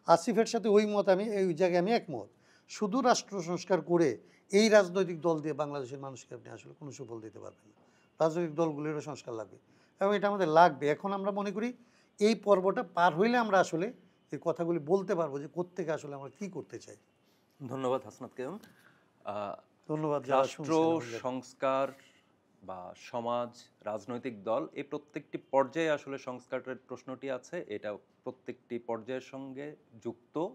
আসিফের সাথে ওই মত আমি এই জায়গায় আমি একমত, শুধু রাষ্ট্র সংস্কার করে এই রাজনৈতিক দল দিয়ে বাংলাদেশের মানুষকে আপনি আসলে কোনো সুফল দিতে পারবেন না। রাজনৈতিক দলগুলিরও সংস্কার লাগবে এবং এটা আমাদের লাগবে। এখন আমরা মনে করি এই পর্বটা পার হইলে আমরা আসলে এই কথাগুলি বলতে পারবো যে কোত্থেকে আসলে আমরা কি করতে চাই। ধন্যবাদ হাসনাত কেয়ম। আহ, ধন্যবাদ যারা রাষ্ট্র শুনছেন এবং যারা- সংস্কার বা সমাজ রাজনৈতিক দল এই প্রত্যেকটি পর্যায়ে আসলে সংস্কারের প্রশ্নটি আছে, এটা প্রত্যেকটি পর্যায়ের সঙ্গে যুক্ত,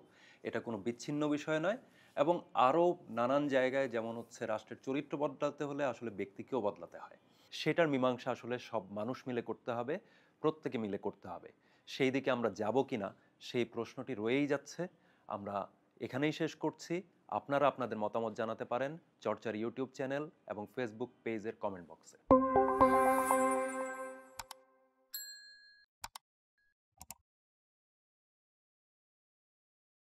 এটা কোনো বিচ্ছিন্ন বিষয় নয়। এবং আরও নানান জায়গায় যেমন হচ্ছে রাষ্ট্রের চরিত্র বদলাতে হলে আসলে ব্যক্তিকেও বদলাতে হয়, সেটার মীমাংসা আসলে সব মানুষ মিলে করতে হবে, প্রত্যেকে মিলে করতে হবে। সেই দিকে আমরা যাব কিনা সেই প্রশ্নটি রয়েই যাচ্ছে। আমরা এখানেই শেষ করছি। আপনারা আপনাদের মতামত জানাতে পারেন চর্চার ইউটিউব চ্যানেল এবং ফেসবুক পেজের কমেন্ট বক্সে।